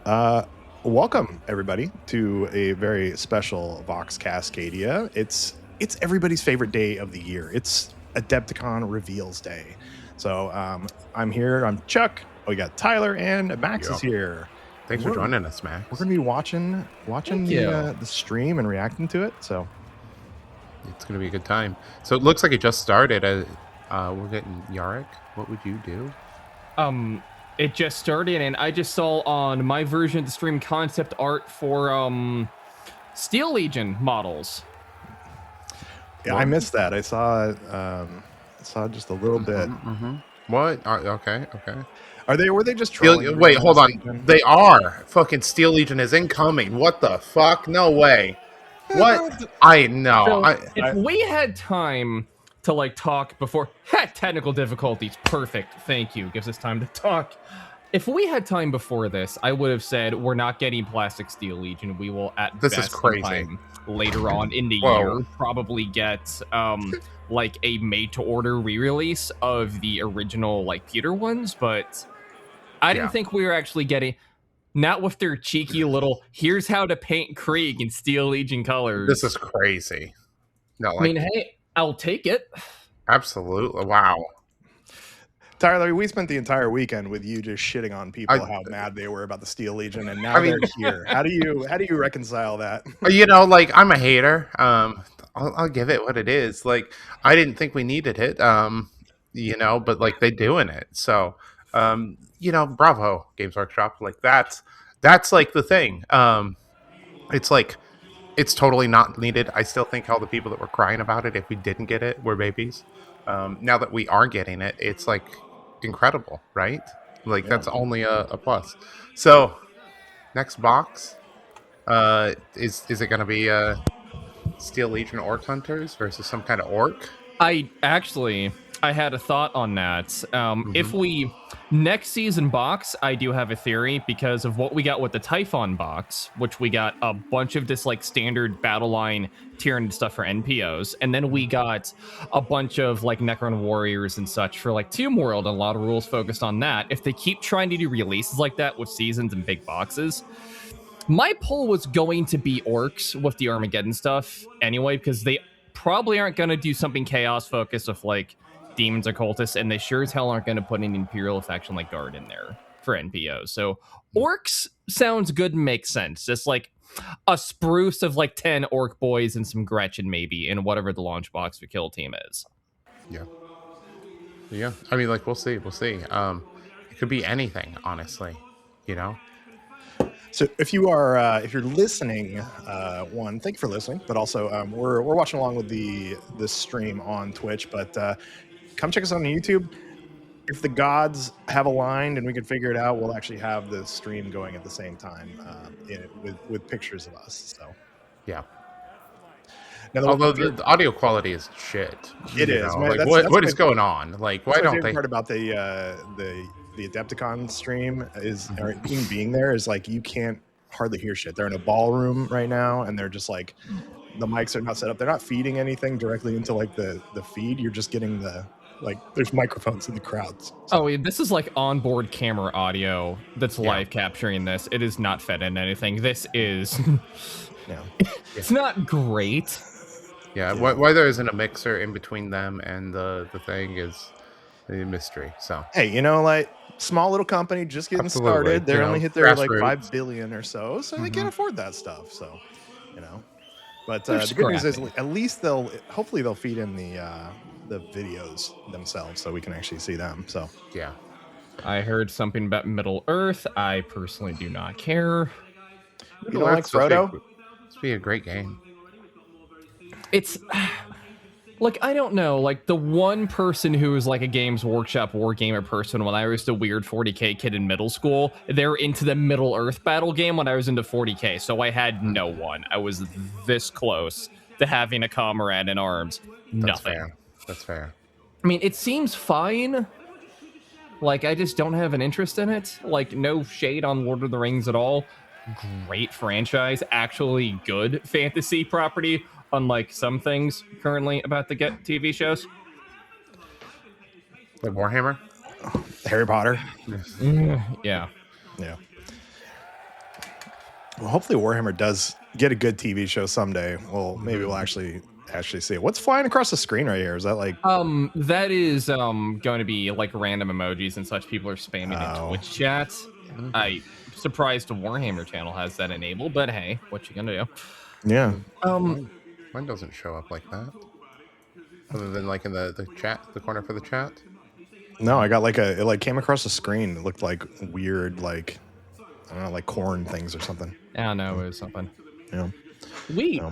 Uh, Welcome everybody to a very special Vox Cascadia. It's everybody's favorite day of the year. It's Adepticon Reveals Day. So I'm here. I'm Chuck. We got Tyler and Max is Yep. here. Thanks for joining us, Max. We're gonna be watching Thank you. the stream and reacting to it. So It's going to be a good time. So it looks like it just started. We're getting Yarrick. What would you do? It just started, and I just saw on my version of the stream concept art for Steel Legion models. yeah, I missed that. I saw just a little bit. What? Okay. Were they just trolling? Wait, hold on. Legion? They are. Fucking Steel Legion is incoming. What the fuck? No way. What? I know. So if we had time to talk before technical difficulties, perfect. Thank you. Gives us time to talk. If we had time before this, I would have said we're not getting Plastic Steel Legion. We will This is crazy. Later on in the year probably get like a made-to-order re-release of the original pewter ones, but I didn't think we were actually getting. Not with their cheeky little, here's how to paint Krieg in Steel Legion colors. This is crazy. No, I mean, hey, I'll take it. Absolutely. Wow. Tyler, we spent the entire weekend with you just shitting on people how mad they were about the Steel Legion, and now they're here. How do you reconcile that? I'm a hater. I'll give it what it is. I didn't think we needed it. But they doing it. So, bravo, Games Workshop. That's the thing. It's totally not needed. I still think all the people that were crying about it if we didn't get it were babies. Now that we are getting it, it's incredible, right? That's only a plus. So next box, is it going to be Steel Legion Orc Hunters versus some kind of orc? I had a thought on that. If we next season box, I do have a theory because of what we got with the Typhon box, which we got a bunch of this standard battle line Tyranid stuff for NPOs, and then we got a bunch of Necron warriors and such for Tomb World, and a lot of rules focused on that. If they keep trying to do releases like that with seasons and big boxes, my poll was going to be orcs with the Armageddon stuff anyway, because they probably aren't going to do something chaos focused with demons or cultists, and they sure as hell aren't going to put an Imperial faction like Guard in there for NPOs. So orcs sounds good and makes sense. Just a spruce of 10 orc boys and some Gretchen maybe in whatever the launch box for Kill Team is. Yeah. I mean, we'll see. It could be anything, honestly. So if you're listening, thank you for listening, but also we're watching along with the stream on Twitch, but come check us out on YouTube. If the gods have aligned and we can figure it out, we'll actually have the stream going at the same time with pictures of us. So yeah. Now, although the audio quality is shit. It is. What is going on? Why don't they? Part about the Adepticon stream is or even being there is you can't hardly hear shit. They're in a ballroom right now, and they're just the mics are not set up. They're not feeding anything directly into the feed. You're just getting there's microphones in the crowds. So. Oh, this is onboard camera audio that's live capturing this. It is not fed in anything. This is it's not great. Yeah, why there isn't a mixer in between them and the thing is a mystery. So hey, small little company just getting started. They only hit their 5 billion or so they can't afford that stuff. So but the good news is at least hopefully they'll feed in the videos themselves so we can actually see them. So yeah, I heard something about Middle Earth. I personally do not care. You don't like Frodo? It's be a great game. It's I don't know, the one person who was a Games Workshop Wargamer person when I was the weird 40k kid in middle school, they're into the Middle Earth battle game when I was into 40k, so I had no one. I was this close to having a comrade in arms. Nothing. That's fair. I mean, it seems fine. I just don't have an interest in it. No shade on Lord of the Rings at all. Great franchise, actually good fantasy property. Unlike some things currently about to get TV shows. Like Warhammer? Harry Potter? Yeah. Well, hopefully Warhammer does get a good TV show someday. Well, maybe we'll actually see it. What's flying across the screen right here? Is that like That is going to be like random emojis and such people are spamming in Oh. Twitch chat. I surprised the Warhammer channel has that enabled, but hey, what you gonna do? Yeah. Mine doesn't show up like that. Other than like in the chat, the corner for the chat. No, I got like it like came across the screen. It looked like weird, like I don't know, like corn things or something. I don't know, it was something. Yeah. We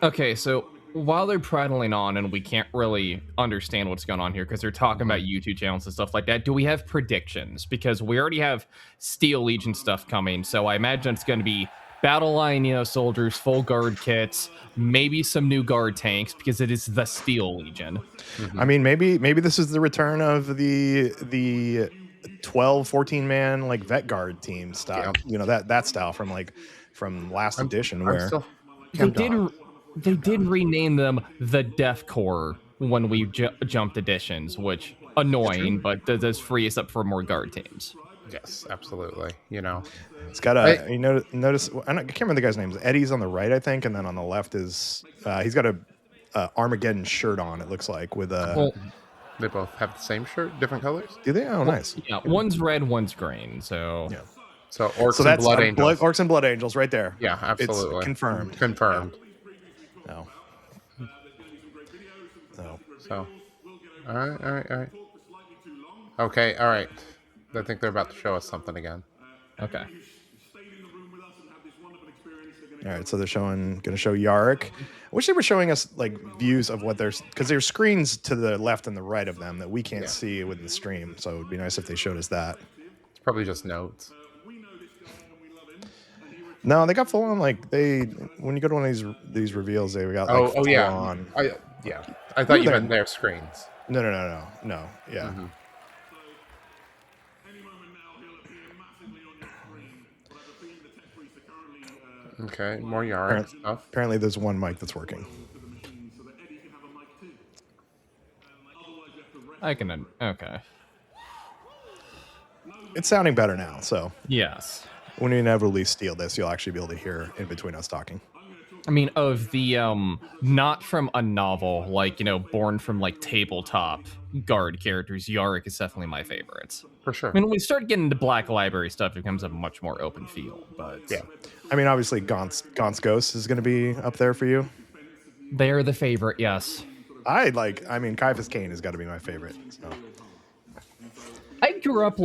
Okay, so while they're prattling on and we can't really understand what's going on here because they're talking about YouTube channels and stuff like that, do we have predictions? Because we already have Steel Legion stuff coming, so I imagine it's going to be Battle Line, soldiers, full guard kits, maybe some new guard tanks because it is the Steel Legion. I mean, maybe this is the return of the 12, 14 man like vet guard team stock. Yeah. That style from last edition where They did rename them the Death Corps when we jumped editions, which annoying, but does free us up for more guard teams. Yes, absolutely. it's got a notice. I can't remember the guy's name. Eddie's on the right, I think, and then on the left is he's got a Armageddon shirt on. It looks like with a. They both have the same shirt, different colors. Do they? Oh, nice. Yeah, one's red, one's green. So yeah. So Orcs and Blood Angels. Orcs and Blood Angels, right there. Yeah, absolutely. It's confirmed. Confirmed. Yeah. No. So, all right. Okay, all right. I think they're about to show us something again. Okay. All right, so they're going to show Yarick. I wish they were showing us like views of what because there's screens to the left and the right of them that we can't see with the stream. So it would be nice if they showed us that. It's probably just notes. No, they got full on when you go to one of these reveals, they got full on. I thought you meant their screens. No. Yeah. Mm-hmm. Okay, more Yarick stuff. Apparently, there's one mic that's working. Okay. It's sounding better now, so. Yes. When we inevitably steal this, you'll actually be able to hear in between us talking. I mean, of the not from a novel, born from tabletop guard characters, Yarick is definitely my favorite. For sure. I mean, when we start getting into Black Library stuff, it becomes a much more open field. But yeah, I mean, obviously, Gaunt's Ghost is going to be up there for you. They're the favorite, yes. Caiaphas Cain has got to be my favorite. So. I grew up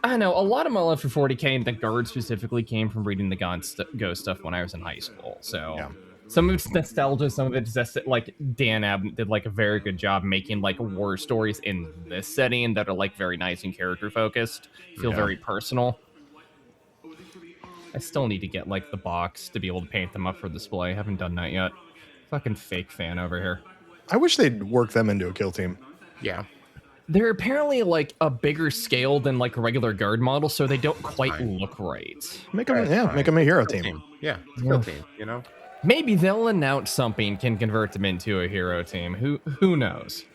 I know a lot of my love for 40K and the guard specifically came from reading the Ghost stuff when I was in high school. So some of it's nostalgia, some of it's just Dan Abnett did a very good job making war stories in this setting that are very nice and character focused, feel very personal. I still need to get the box to be able to paint them up for display. I haven't done that yet. Fucking fake fan over here. I wish they'd work them into a kill team. Yeah. They're apparently a bigger scale than a regular guard model, so they don't quite look right. Make them a hero team. Yeah, kill team. Maybe they'll announce something can convert them into a hero team. Who knows?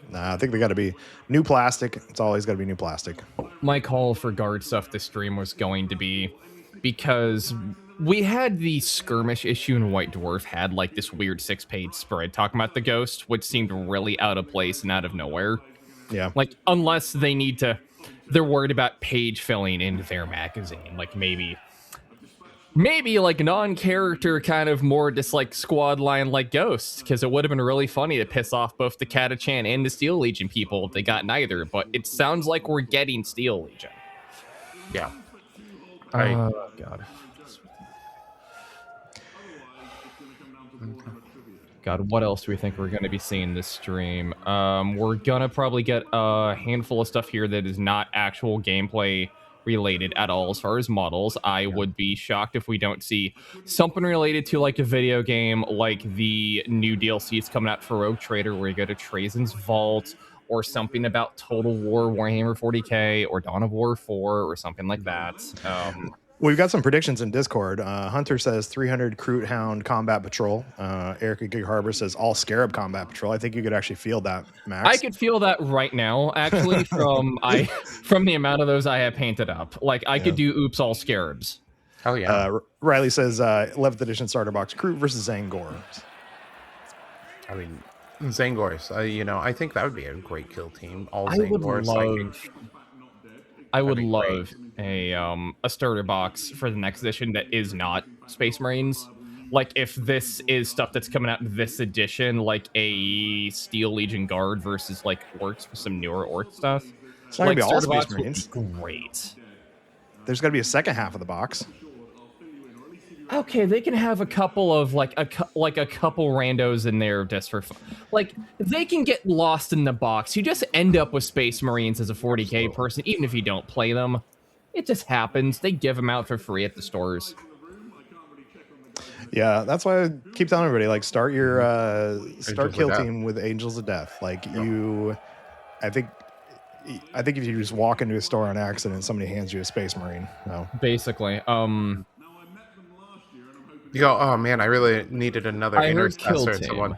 Nah, I think they got to be new plastic. It's always got to be new plastic. My call for guard stuff this stream was going to be because we had the skirmish issue in White Dwarf had this weird 6-page spread talking about the ghost, which seemed really out of place and out of nowhere. Yeah. Unless they're worried about page filling in their magazine. Maybe non-character kind of more just squad line ghosts, because it would have been really funny to piss off both the Catachan and the Steel Legion people if they got neither, but it sounds like we're getting Steel Legion. Yeah. Oh, God. God, what else do we think we're going to be seeing this stream? We're going to probably get a handful of stuff here that is not actual gameplay related at all as far as models. I would be shocked if we don't see something related to a video game, the new DLCs coming out for Rogue Trader where you go to Trazen's Vault, or something about Total War Warhammer 40K or Dawn of War 4 or something like that. We've got some predictions in Discord. Hunter says 300 Kroot Hound Combat Patrol. Erica Gig Harbor says all Scarab Combat Patrol. I think you could actually feel that, Max. I could feel that right now, actually, from the amount of those I have painted up. I could do Oops All Scarabs. Oh yeah. Riley says 11th edition starter box Crew versus Zangors. I mean, Zangors. I think that would be a great kill team. All I would Zangors. I would That'd be great. love a starter box for the next edition that is not Space Marines. Like if this is stuff that's coming out in this edition, like a Steel Legion Guard versus like Orcs for some newer Orc stuff. It's not gonna be all starter Space box would be Marines. great. There's got to be a second half of the box. Okay, they can have a couple of like a couple randos in there just for fun. Like they can get lost in the box. You just end up with Space Marines as a 40k person, even if you don't play them. It just happens. They give them out for free at the stores. Yeah, that's why I keep telling everybody, like, start your start kill of Death. team with Angels of Death. Like I think if you just walk into a store on accident, somebody hands you a Space Marine. No. Basically, You go, oh man, I really needed another I heard kill intercessor. team. Someone.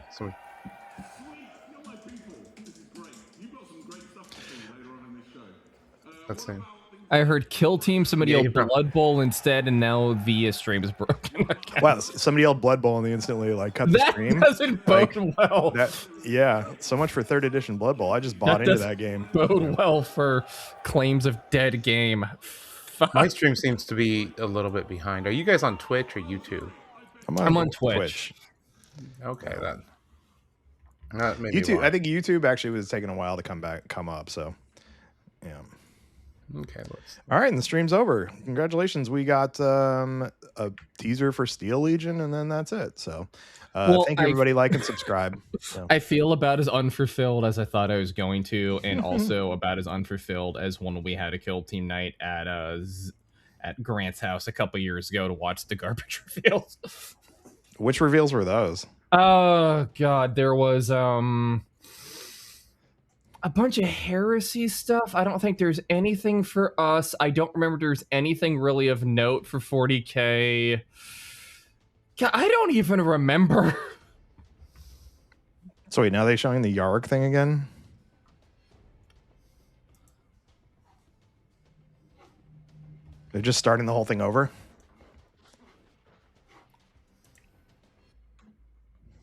Let's see. I heard kill team. Somebody Yeah, yelled you prob- Blood Bowl instead, and now the stream is broken. again. Wow, somebody yelled Blood Bowl and they instantly like cut the That stream. doesn't bode well. Yeah, so much for 3rd edition Blood Bowl. I just bought into that game. Bode well for claims of dead game. Fuck. My stream seems to be a little bit behind. Are you guys on Twitch or YouTube? I'm on Twitch. Okay, then. That may be YouTube. why. I think YouTube actually was taking a while to come up. So, yeah. Okay, let's. All right, and the stream's over. Congratulations, we got a teaser for Steel Legion, and then that's it. So, thank you, everybody. Like and subscribe. So. I feel about as unfulfilled as I thought I was going to, and also about as unfulfilled as when we had a kill team night at Grant's house a couple years ago to watch the garbage reveals. Which reveals were those? Oh God, there was a bunch of heresy stuff. I don't think there's anything for us. I don't remember there's anything really of note for 40k. God, I don't even remember. So wait, now they're showing the Yarg thing again? They're just starting the whole thing over?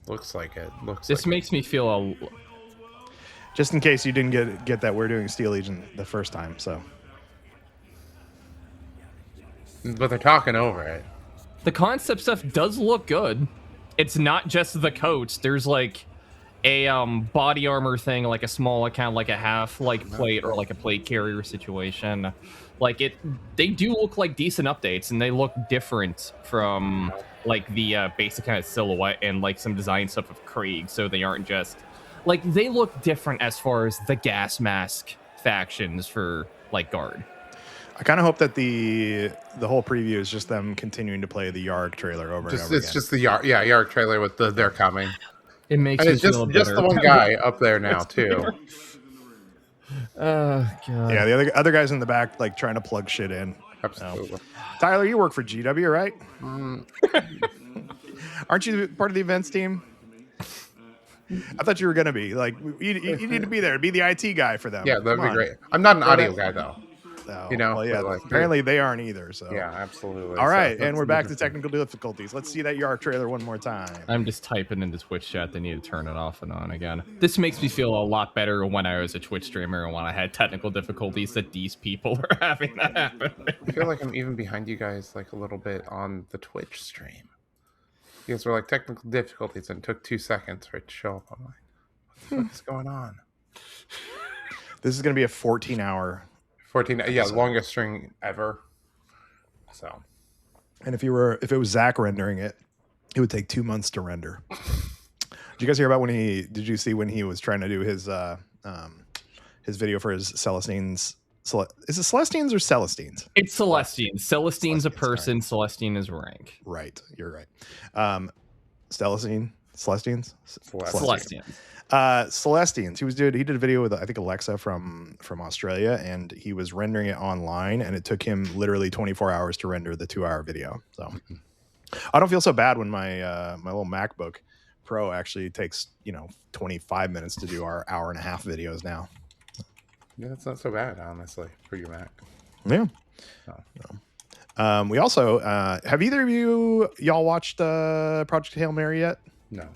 Looks like it. This makes me feel just in case you didn't get that, we're doing Steel Legion the first time, so. But they're talking over it. the concept stuff does look good. It's not just the coats. There's like a body armor thing, like a small account, like a half like plate or like a plate carrier situation. Like they do look like decent updates, and they look different from like the basic kind of silhouette and like some design stuff of Krieg. So they aren't just like, they look different as far as the gas mask factions for like Guard. I kind of hope that the whole preview is just them continuing to play the Yarg trailer over and over It's again. just the Yarg trailer with the they're coming. It makes and me it's feel just better. the one guy up there now too. Oh God. Yeah, the other guys in the back like trying to plug shit in. Absolutely. Tyler, you work for GW, right? Aren't you part of the events team? I thought you were gonna be. Like, you need to be there. Be the IT guy for them. Yeah, that'd Come be on. great. I'm not an audio guy though. No. You know, Well, yeah. like, Apparently they aren't either. So Yeah, absolutely. All right, So and we're that's back to interesting. technical difficulties. Let's see that Yarg trailer one more time. I'm just typing into Twitch chat. They need to turn it off and on again. This makes me feel a lot better when I was a Twitch streamer and when I had technical difficulties that these people were having that happen. I feel like I'm even behind you guys like a little bit on the Twitch stream. You guys were like technical difficulties and it took 2 seconds for it to show up. I'm like, what the fuck is going on? This is going to be a 14-hour. 14, yeah, longest string ever. So, And if it was Zach rendering it, it would take 2 months to render. Did you guys hear about did you see when he was trying to do his video for his Celestines? Is it Celestines or Celestines? It's Celestine. Celestine's a Celestines, person. Celestine is rank. Right, you're right. Celestines? Celestine. Celestines. He did a video with I think Alexa from Australia, and he was rendering it online, and it took him literally 24 hours to render the 2-hour video. So I don't feel so bad when my my little MacBook Pro actually takes 25 minutes to do our hour and a half videos now. yeah, that's not so bad, honestly, for your Mac. Yeah. So. We also have either of y'all watched Project Hail Mary yet? No.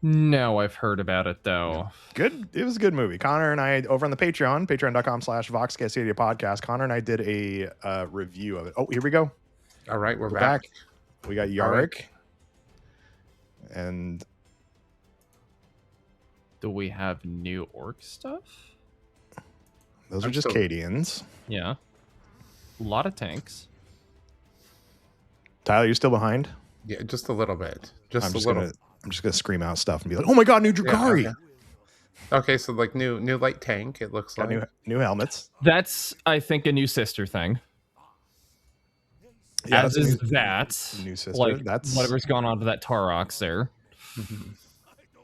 No, I've heard about it though. Good. It was a good movie. Connor and I over on the patreon.com/VoxCascadia podcast. Connor and I did a review of it. Oh, here we go. All right, we're back. We got Yarick. And do we have new orc stuff? Those are just Cadians. Yeah. A lot of tanks. Tyler, you still behind? Yeah, just a little bit. I'm just gonna scream out stuff and be like, "Oh my god, new Drukhari!" Yeah, okay, so like new light tank. It looks got like new helmets. That's, I think, a new sister thing. Yeah, as is that new sister. Like that's whatever's gone on to that Tarox there.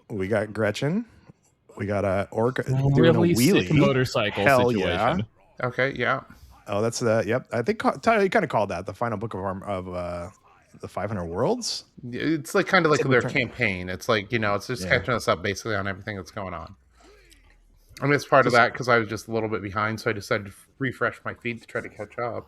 We got Gretchen. We got a orc really doing a wheelie sick motorcycle Hell situation. Yeah. Okay, yeah. Oh, that's yep. I think Tyler, you kind of called that the final book of the 500 Worlds. It's like kind of like their campaign. It's like, it's just catching us up basically on everything that's going on. I mean, it's part of that because I was just a little bit behind, so I decided to refresh my feed to try to catch up.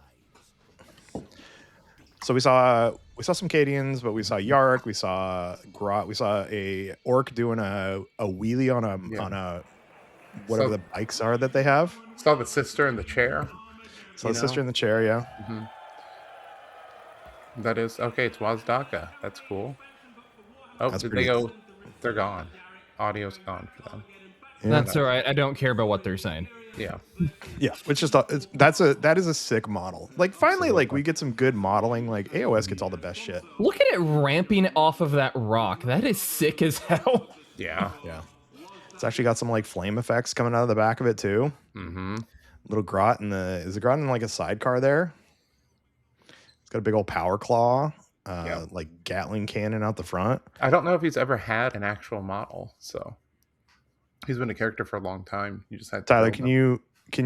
So we saw some Cadians, but we saw Yark, we saw Grot, we saw a orc doing a wheelie on a whatever the bikes are that they have. Saw the sister in the chair. Saw the sister in the chair, yeah. Mm-hmm. That is okay. It's Wazdaka. That's cool. Oh, did they go? They're gone. Audio's gone for them. Yeah, that's all right. I don't care about what they're saying. Yeah. Yeah, that is a sick model. Like finally, like we get some good modeling. Like AOS gets all the best shit. Look at it ramping off of that rock. That is sick as hell. Yeah. Yeah. It's actually got some like flame effects coming out of the back of it too. Mm-hmm. Little Grot is the Grot in like a sidecar there? It's got a big old power claw, like Gatling cannon out the front. I don't know if he's ever had an actual model, so he's been a character for a long time. You just had to Tyler, can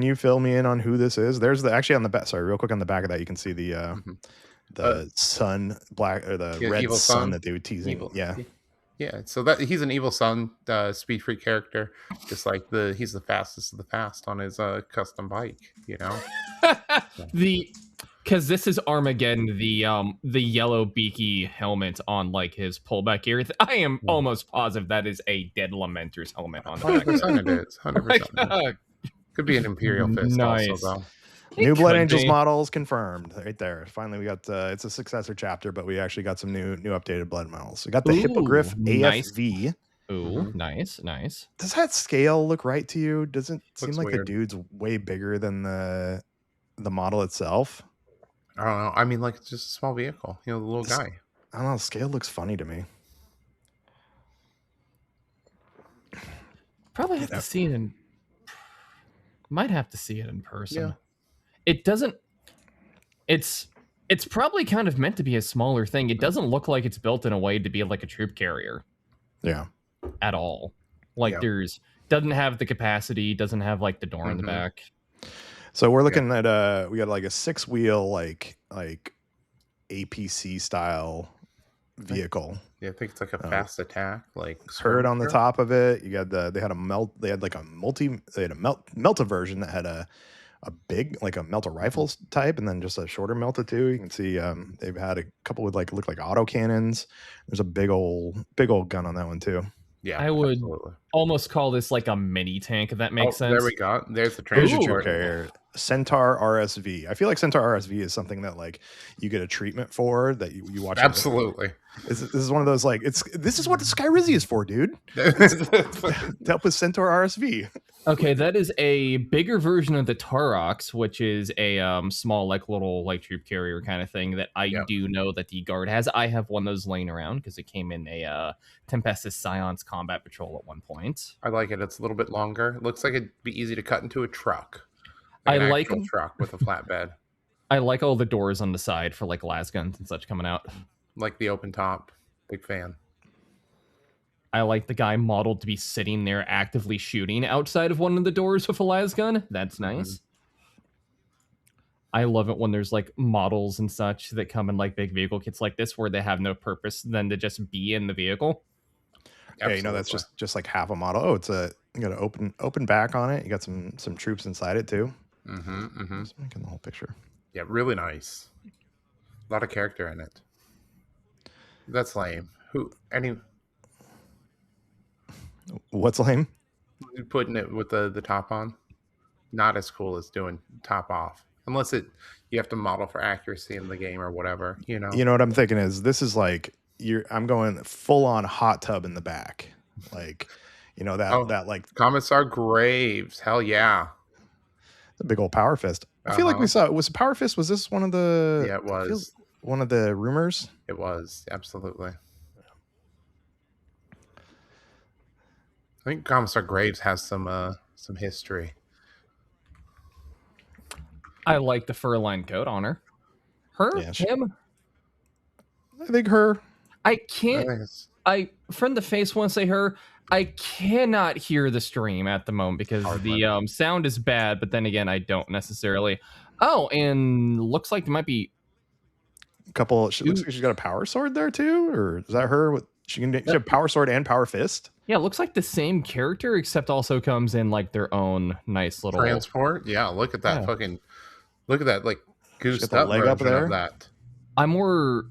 you fill me in on who this is? There's actually on the back. Sorry, real quick on the back of that, you can see the sun black or the red sun that they were teasing. Evil. Yeah. Yeah, so that he's an evil sun, speed freak character, just like he's the fastest of the fast on his custom bike, Because this is Armageddon, the yellow beaky helmet on like his pullback gear. I am almost positive that is a Dead Lamenter's helmet on the back. 100% it is. 100%. Could be an Imperial Fist also, though. New Blood Angels models confirmed right there. Finally, we got it's a successor chapter, but we actually got some new updated blood models. We got the Hippogriff AFV. Ooh, nice. Does that scale look right to you? Doesn't seem like weird. the dude's way bigger than the model itself. I don't know. I mean, like, it's just a small vehicle. The little guy. I don't know. The scale looks funny to me. Probably have to see it in. Might have to see it in person. Yeah. It doesn't. It's probably kind of meant to be a smaller thing. It doesn't look like it's built in a way to be like a troop carrier. Yeah. At all. Like doesn't have the capacity, doesn't have like the door in the back. So we're looking at we got like a 6-wheel like APC style vehicle. Yeah, I think it's like a fast attack, like turret on the top of it. You got they had a melta version that had a big like a melta rifles type, and then just a shorter melta too. You can see they've had a couple with look like auto cannons. There's a big old gun on that one too. Yeah, I would almost call this like a mini tank, if that makes sense. There we go. There's the transport carrier. Centaur RSV. I feel like Centaur RSV is something that like you get a treatment for that you watch. Absolutely. This is one of those like this is what the Skyrizi is for, dude. To help with Centaur RSV. Okay, that is a bigger version of the Tarox, which is a small little troop carrier kind of thing that I do know that the guard has. I have one of those laying around because it came in a Tempestus Scion's combat patrol at one point. I like it. It's a little bit longer. It looks like it'd be easy to cut into a truck. I like a truck with a flatbed. I like all the doors on the side for like las guns and such coming out. Like the open top. Big fan. I like the guy modeled to be sitting there actively shooting outside of one of the doors with a las gun. That's nice. I love it when there's like models and such that come in like big vehicle kits like this where they have no purpose than to just be in the vehicle. Yeah, that's just like half a model. Oh, you got an open back on it. You got some troops inside it too. Just making the whole picture. Yeah, really nice. A lot of character in it. That's lame. What's lame? Putting it with the top on? Not as cool as doing top off. Unless you have to model for accuracy in the game or whatever, you know. You know what I'm thinking is this is like I'm going full on hot tub in the back. Like, that like Commissar Graves. Hell yeah. the big old power fist. I feel like we saw was Power Fist. Was this one of the? Yeah, it was one of the rumors. It was absolutely. I think Commissar Graves has some history. I like the fur-lined coat on her. Him. I think her. I can't. I friend the face want to say her. I cannot hear the stream at the moment because the sound is bad. But then again, I don't necessarily. Oh, and looks like there might be a couple. She looks like she's got a power sword there too, or is that her? She have power sword and power fist. Yeah, it looks like the same character, except also comes in like their own nice little transport. Yeah, look at that look at that like goosed up leg up there. Of that. I'm more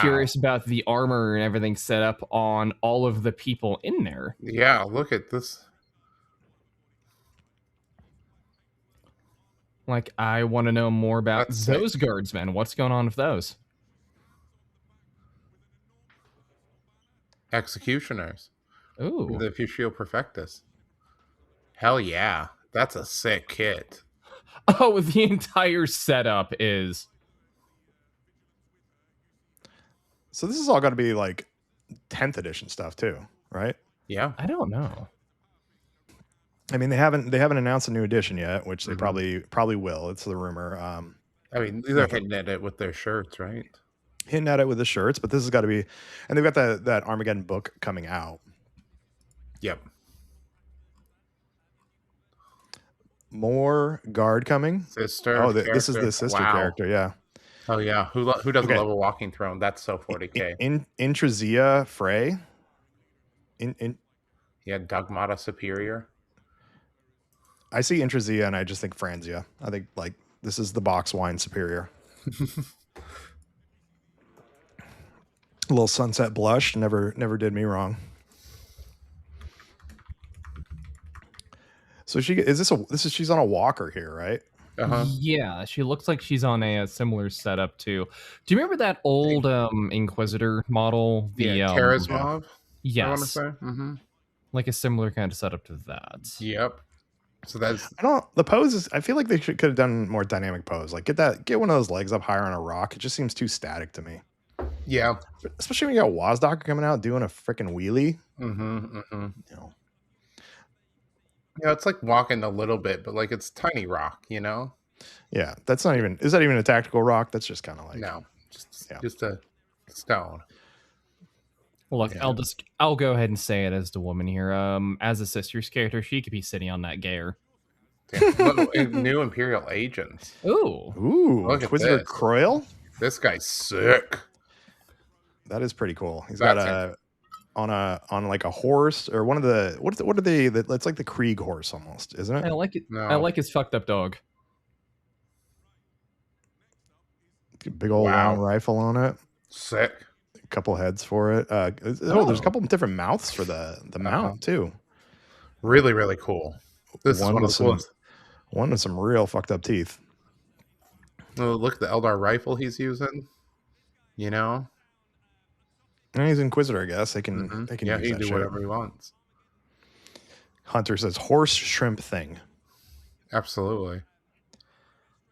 curious about the armor and everything set up on all of the people in there. Yeah, look at this. Like, I want to know more about those guardsmen. What's going on with those? Executioners. Ooh. The Fushio Perfectus. Hell yeah. That's a sick kit. Oh, the entire setup is. So this is all got to be like 10th edition stuff too, right? Yeah. I don't know. I mean, they haven't announced a new edition yet, which they probably will. It's the rumor. I mean, they're hitting at it with their shirts, right? Hitting at it with the shirts, but this has got to be, and they've got that Armageddon book coming out. Yep. More guard coming. Sister. Oh, this is the sister character. Yeah. Oh yeah. Who doesn't love a walking throne? That's so 40K. Intrazia Frey. Yeah, Dogmata Superior. I see Intrazia and I just think Franzia. I think like this is the box wine superior. A little sunset blush never did me wrong. So she's on a walker here, right? Yeah, she looks like she's on a similar setup too. Do you remember that old Inquisitor model? The Charismov? Yes. I want to say. Like a similar kind of setup to that. Yep. So that's the pose is. I feel like they could have done more dynamic pose. Like get one of those legs up higher on a rock. It just seems too static to me. Yeah. Especially when you got Wazdocker coming out doing a freaking wheelie. Yeah, it's like walking a little bit, but like it's tiny rock, you know? Yeah, that's not even. Is that even a tactical rock? That's just kind of like just a stone. Look, yeah. I'll go ahead and say it as the woman here. As a sister's character, she could be sitting on that gayer. New Imperial agents. Ooh, look Inquisitor Croyle. This guy's sick. That is pretty cool. He's got on like a horse or one of the what are they? It's like the Krieg horse almost, isn't it? I like it. No. I like his fucked up dog. Big old long rifle on it. Sick. A couple heads for it. There's a couple different mouths for the mount too. Really, really cool. This is one of the coolest. One with some real fucked up teeth. Oh, look at the Eldar rifle he's using. You know. And he's Inquisitor, I guess. They can use he can do whatever he wants. Hunter says horse shrimp thing. Absolutely.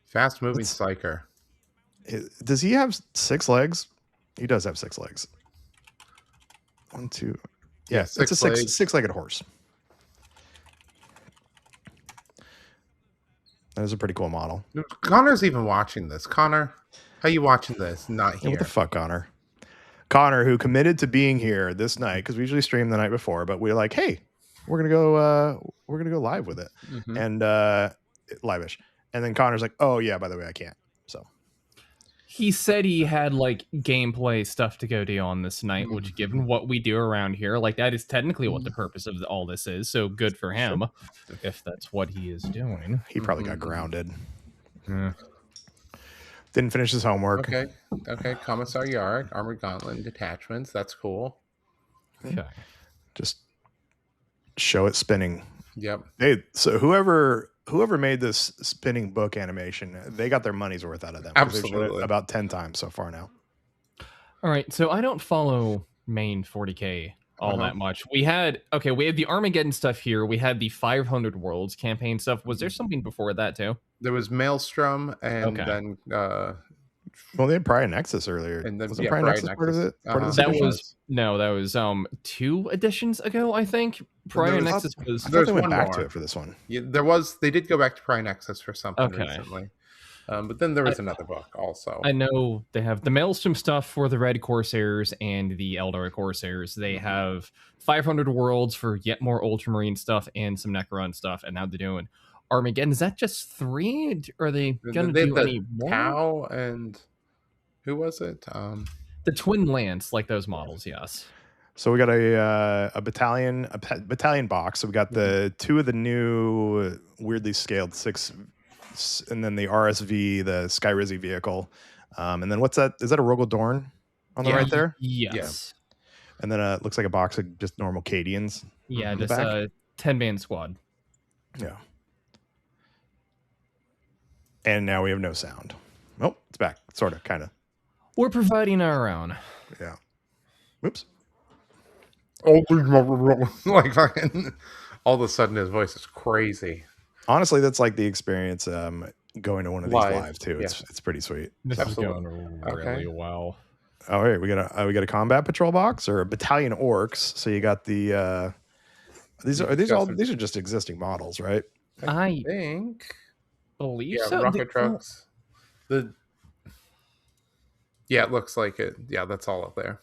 Fast moving psyker. Does he have 6 legs? He does have 6 legs. 1, 2. Yeah, it's a 6-legged horse. That is a pretty cool model. Connor's even watching this. Connor, how you watching this? Not here. What the fuck, Connor? Connor, who committed to being here this night, because we usually stream the night before, but we're like, hey, we're gonna go live with it, and live-ish. And then Connor's like, oh yeah, by the way, I can't. So he said he had like gameplay stuff to go do on this night, which, given what we do around here, like that is technically what the purpose of all this is. So good for him, if that's what he is doing. He probably got grounded. Didn't finish his homework. Okay. Commissar Yarg, armored gauntlet and detachments. That's cool. Okay. Just show it spinning. Yep. Hey, so whoever made this spinning book animation, they got their money's worth out of them. 'Cause they've shown it Absolutely. about 10 times so far now. All right, so I don't follow main 40K all Uh-huh. that much. We had the Armageddon stuff here. We had the 500 Worlds campaign stuff. Was there something before that too? There was Maelstrom, and Okay. then Well, they had Pride Nexus earlier. and then Wasn't yeah, Pride Pride Nexus part of Nexus. it? Part of this That edition? was 2 editions ago, I think. Well, Prior there was- Nexus I was thought There's they went one back to more. it for this one. Yeah, they did go back to Pride Nexus for something Okay. recently. But then there was another book also. I know they have the Maelstrom stuff for the Red Corsairs and the Eldar Corsairs. They have 500 Worlds for yet more Ultramarine stuff and some Necron stuff, and now they're doing Armageddon. Is that just 3? Are they going to They do had any more? Tau and who was it? The Twin Lance, like those models, yes. So we got a battalion box. So we got the 2 of the new weirdly scaled 6, and then the RSV, the Skyrizi vehicle, and then what's that? Is that a Rogel Dorn on the right there? Yes. And then it looks like a box of just normal Cadians. Yeah, in the just back. a 10-man squad. Yeah. And now we have no sound. Oh, it's back. Sort of, kind of. We're providing our own. Yeah. Oops. Like fucking all of a sudden his voice is crazy. Honestly, that's like the experience going to one of these Live, live too. yeah. It's pretty sweet. This Absolutely. is going really well. All right, we got a combat patrol box or a battalion orcs. So you got the these are just existing models, right? I think believe yeah, so. rocket trucks. It looks like it. Yeah, that's all up there.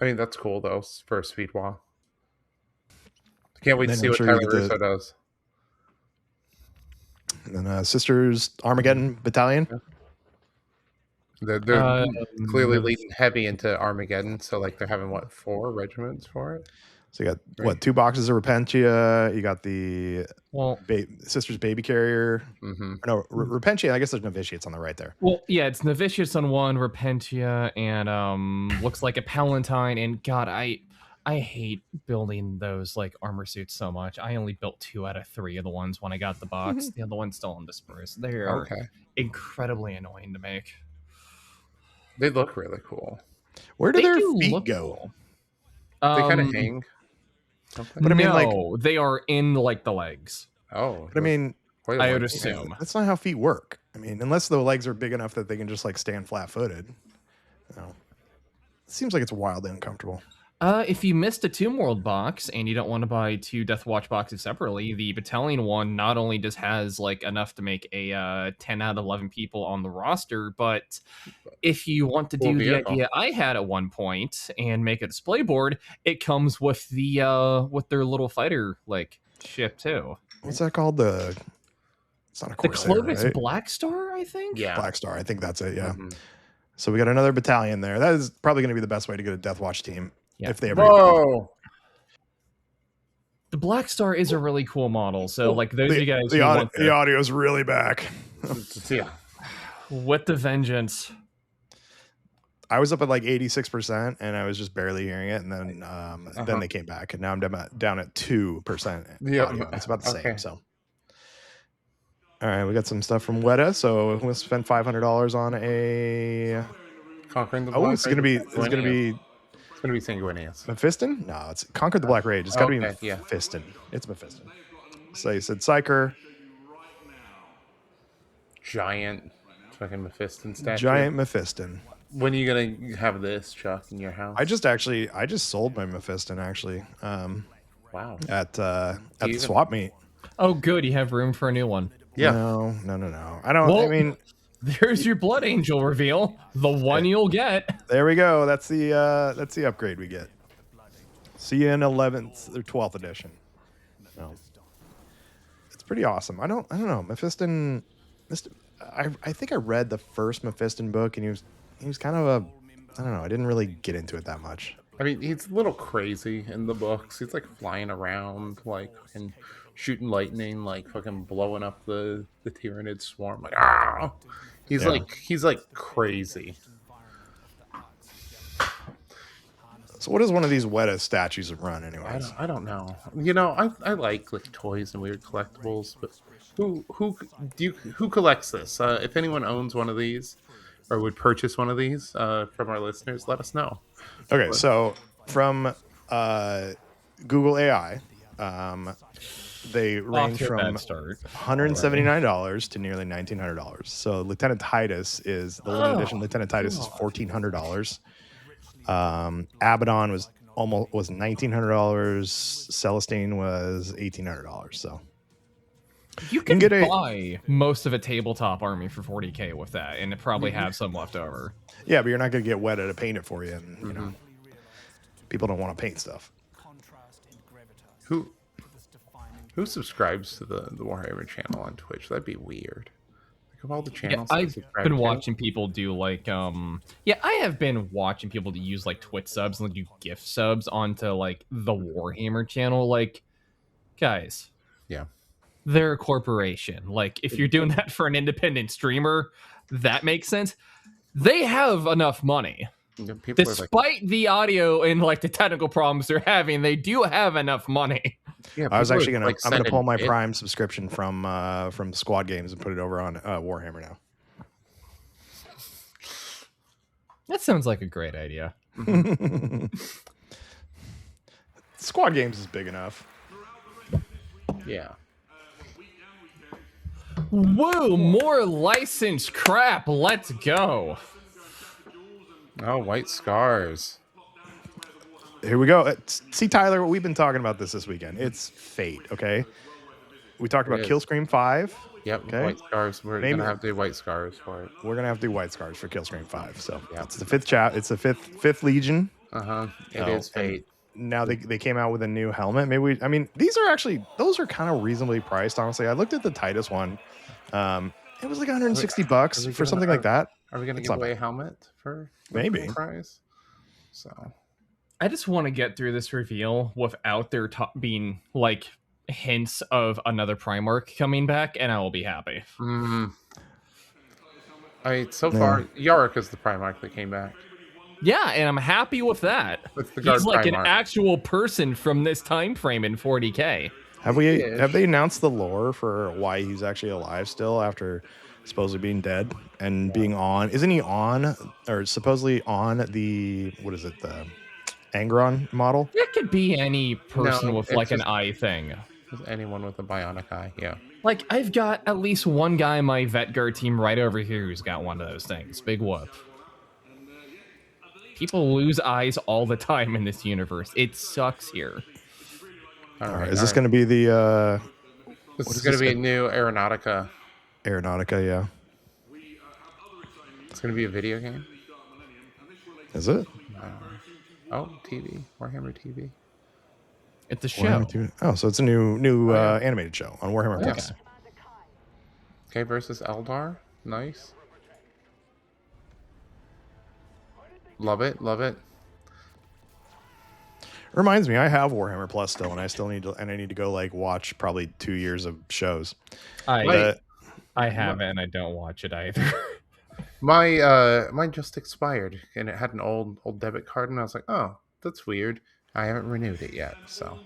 I mean, that's cool though for a speed wall. Can't wait to Then see I'm what sure you Tyler get Russo does. And then Sisters Armageddon Battalion. They're clearly leading heavy into Armageddon, so like they're having 4 regiments for it. So you got Right. 2 boxes of Repentia. You got the Well, Sisters Baby Carrier. Mm-hmm. No, Repentia. I guess there's Novitiates on the right there. well, yeah, it's Novitius on 1, Repentia, and looks like a Palatine. And God, I hate building those like armor suits so much. I only built 2 out of 3 of the ones when I got the box. The other one's still in disperse. They are Okay. incredibly annoying to make. They look really cool. Where do They their do feet look go? cool. They kind of hang. But I mean, like- no, they are in like the legs. Oh, But I mean, quite I a would lot. assume. that's not how feet work. I mean, unless the legs are big enough that they can just like stand flat-footed. No. It seems like it's wildly uncomfortable. If you missed a Tomb World box and you don't want to buy 2 Death Watch boxes separately, the Battalion one not only just has like enough to make a 10 out of 11 people on the roster, but if you want to Cool do the vehicle. idea I had at one point and make a display board, it comes with the with their little fighter like ship too. What's that called? It's not a The Corsair, Clovis right? Black Star, I think. Yeah. Black Star. I think that's it. Yeah. Mhm. So we got another battalion there. That is probably going to be the best way to get a Death Watch team Yeah. if they ever. Whoa! The Black Star is a really cool model. So like those of you guys The who audio, want the audio's really back. Yeah. with the vengeance. I was up at like 86%, and I was just barely hearing it, and then they came back, and now I'm down at 2%. Yeah. audio. It's about the Okay. same. So, all right, we got some stuff from Weta. So we'll spend $500 on a. Conquering the Oh, Black it's gonna be Sanguinius. Mephiston. No, it's Conquered the Black Rage. It's got to Okay, be yeah. Mephiston. It's Mephiston. So you said Psyker, Giant fucking Mephiston statue. Giant Mephiston. When are you gonna have this, Chuck, in your house? I just sold my Mephiston actually Wow. at the Even- swap meet. Oh, good. You have room for a new one. Yeah. No. I don't. Well- I mean, There's your Blood Angel reveal. The one you'll get. there we go. That's the upgrade we get. See you in 11th or 12th edition. No. It's pretty awesome. I don't know. Mephiston. I think I read the first Mephiston book, and he was kind of a. I don't know. I didn't really get into it that much. I mean, he's a little crazy in the books. He's like flying around, like, and shooting lightning, like fucking blowing up the Tyranid swarm. Like, ah, he's Yeah. like crazy. So what does one of these Weta statues run, anyways? I don't know. I like toys and weird collectibles, but who collects this? If anyone owns one of these or would purchase one of these from our listeners, let us know. Okay, so from Google AI, they Off range to a from bad start. $179 to nearly $1,900. So Lieutenant Titus is the limited edition. Lieutenant Titus is $1,400. Abaddon was $1,900. Celestine was $1,800. So You can get a- buy most of a tabletop army for 40K with that, and it probably have some left over. yeah, but you're not going to get Weta to paint it for you, and you know people don't want to paint stuff. Who subscribes to the Warhammer channel on Twitch? That'd be weird. Think of all the channels. Yeah, I I've subscribe been to. watching people do like I have been watching people to use like Twitch subs and do gift subs onto like the Warhammer channel. Like, guys, Yeah. they're a corporation. Like, if you're doing that for an independent streamer, that makes sense. They have enough money. People are like, Despite the audio and like the technical problems they're having, they do have enough money. yeah, I was people are, actually gonna like, I'm gonna pull my sending Prime subscription from Squad Games and put it over on Warhammer now. That sounds like a great idea. Squad Games is big enough. Yeah. Woo! More licensed crap. Let's go. Oh, white scars. Here we go. See, Tyler, we've been talking about this weekend. It's Fate, okay? We talked about is. Killscreen 5. Yep. Okay. White scars. We're Maybe- gonna have to do white scars for it. We're gonna have to do White Scars for Killscreen 5. So Yeah. it's the fifth Legion. It is fate. Now they came out with a new helmet. These are actually those are kind of reasonably priced, honestly. I looked at the Titus one. It was like $160 for something like that. Are we gonna It's give not away bad. a helmet for Maybe. the prize? So I just want to get through this reveal without there being like hints of another Primarch coming back, and I will be happy. so far, Yarick is the Primarch that came back. Yeah, and I'm happy with that. With the guard He's like an Primarch. actual person from this time frame in 40K. Have they announced the lore for why he's actually alive still after supposedly being dead and being on? Isn't he on or supposedly on the the Angron model? It could be any person No, with it's like an just- eye thing. Is anyone with a bionic eye? Yeah. Like, I've got at least one guy in my Vetguard team right over here who's got one of those things. Big whoop. People lose eyes all the time in this universe. It sucks here. All All right. right, is this going to be the This what is is going to this? be a new Aeronautica. Aeronautica? Yeah, It's going to be a video game. is it? Oh, TV. Warhammer TV. It's a show. Warhammer 2? Oh, so it's a new animated show on Warhammer Yeah. Plus. Okay, versus Eldar. Nice. Love it. Love it. Reminds me, I have Warhammer Plus still, and I need to go like watch probably 2 years of shows. I have it, and I don't watch it either. Mine just expired, and it had an old debit card, and I was like, oh, that's weird. I haven't renewed it yet, so.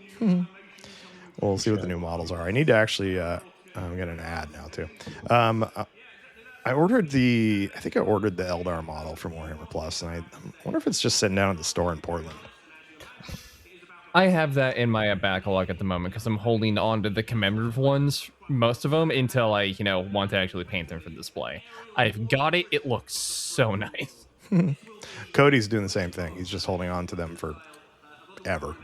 We'll see what the new models are. I need to actually. I'm getting an ad now too. I ordered I think I ordered the Eldar model from Warhammer Plus, and I wonder if it's just sitting down at the store in Portland. I have that in my backlog at the moment because I'm holding on to the commemorative ones, most of them, until I, want to actually paint them for display. I've got it. It looks so nice. Cody's doing the same thing. He's just holding on to them forever.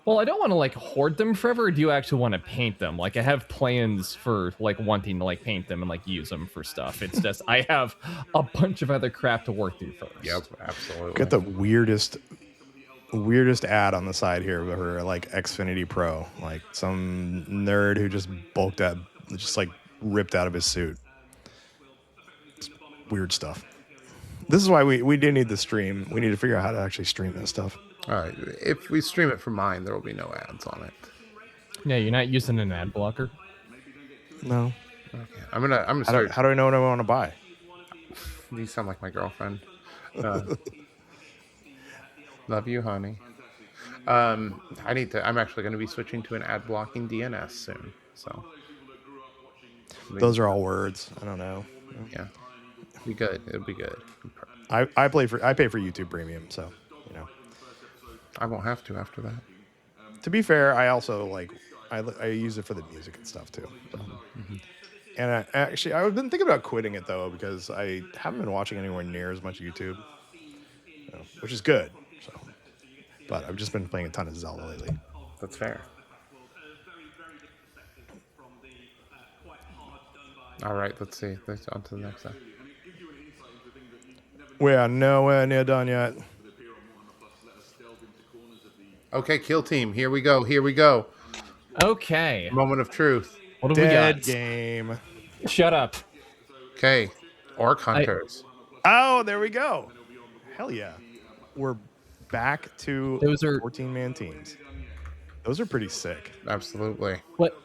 Well, I don't want to like hoard them forever. Or do you actually want to paint them? Like, I have plans for like wanting to like paint them and like use them for stuff. It's just I have a bunch of other crap to work through first. Yep, absolutely. Got the weirdest ad on the side here for like Xfinity Pro, like some nerd who just ripped out of his suit. It's weird stuff. This is why we do need the stream. We need to figure out how to actually stream this stuff. All right. If we stream it from mine, there will be no ads on it. Yeah, you're not using an ad blocker. No. Okay. I'm gonna start. How do I know what I want to buy? You sound like my girlfriend. Love you, honey. I'm actually going to be switching to an ad blocking DNS soon. So Those are all words. I don't know. yeah, be good. It'll be good. I pay for YouTube Premium, so you know. I won't have to after that. To be fair, I also I use it for the music and stuff too. So. And actually, I've been thinking about quitting it though because I haven't been watching anywhere near as much YouTube, which is good. So, but I've just been playing a ton of Zelda lately. That's fair. All right, let's see. Let's on to the next one. We are nowhere near done yet. Okay, kill team. Here we go. Here we go. Okay. Moment of truth. What have we Dead got? game. Shut up. Okay, Orc Hunters. Oh, there we go. Hell yeah. We're back to Those are 14-man teams. Those are pretty sick. Absolutely. what?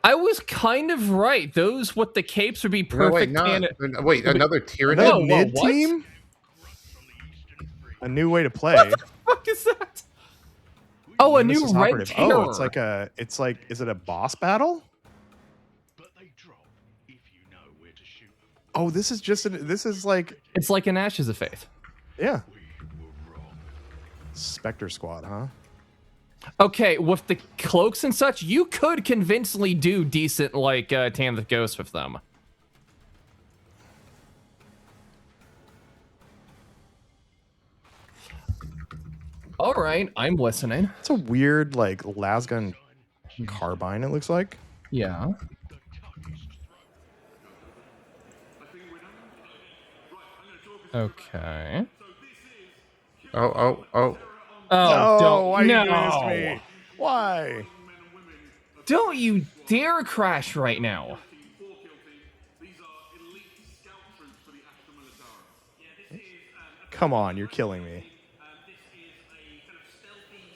I was kind of right. Those with the capes would be perfect. Wait, another Tyranid? Another mid team? A new way to play. What the fuck is that? Oh, a new red terror. Oh, it's like, is it a boss battle? Oh, this is like... It's like an Ashes of Faith. Yeah. Spectre Squad, huh? Okay, with the cloaks and such, you could convincingly do decent, like, Tam the Ghost with them. All right, I'm listening. It's a weird, like, lasgun carbine, it looks like. Yeah. Okay. Oh. Oh, why no. you doing this to me? Why? Don't you dare crash right now. Come on, you're killing me.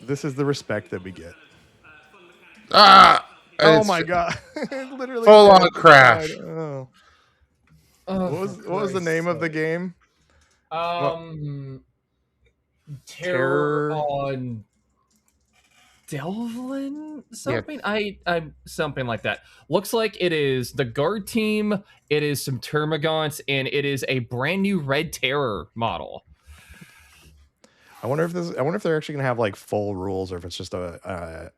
This is the respect that we get. Ah! Oh my god. Literally full on crash. Oh. What was the name of the game? Terror on Delvin? Something? Yeah. I something like that. Looks like it is the guard team, it is some Termagants, and it is a brand new Red Terror model. I wonder if they're actually gonna have like full rules, or if it's just a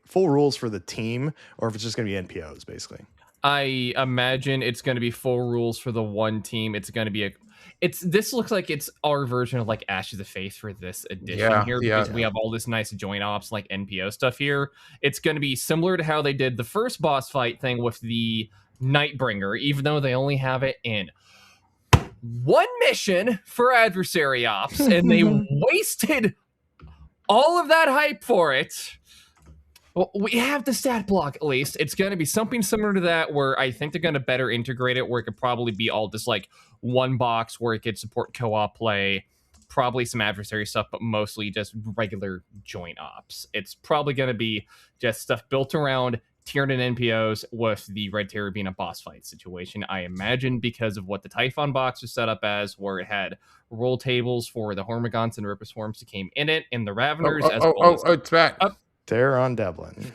full rules for the team, or if it's just gonna be NPOs basically. I imagine it's going to be full rules for the one team. It's going to be this looks like it's our version of like Ashes of Faith for this edition here, because we have all this nice joint ops like NPO stuff here. It's going to be similar to how they did the first boss fight thing with the Nightbringer, even though they only have it in one mission for adversary ops, and they wasted all of that hype for it. Well, we have the stat block, at least. It's going to be something similar to that, where I think they're going to better integrate it, where it could probably be all just like one box where it could support co-op play, probably some adversary stuff, but mostly just regular joint ops. It's probably going to be just stuff built around Tyranid NPOs, with the Red Terror being a boss fight situation, I imagine, because of what the Typhon box was set up as, where it had roll tables for the Hormagaunts and Ripper Swarms that came in it, and the Raveners. It's back. Terror on Devlin.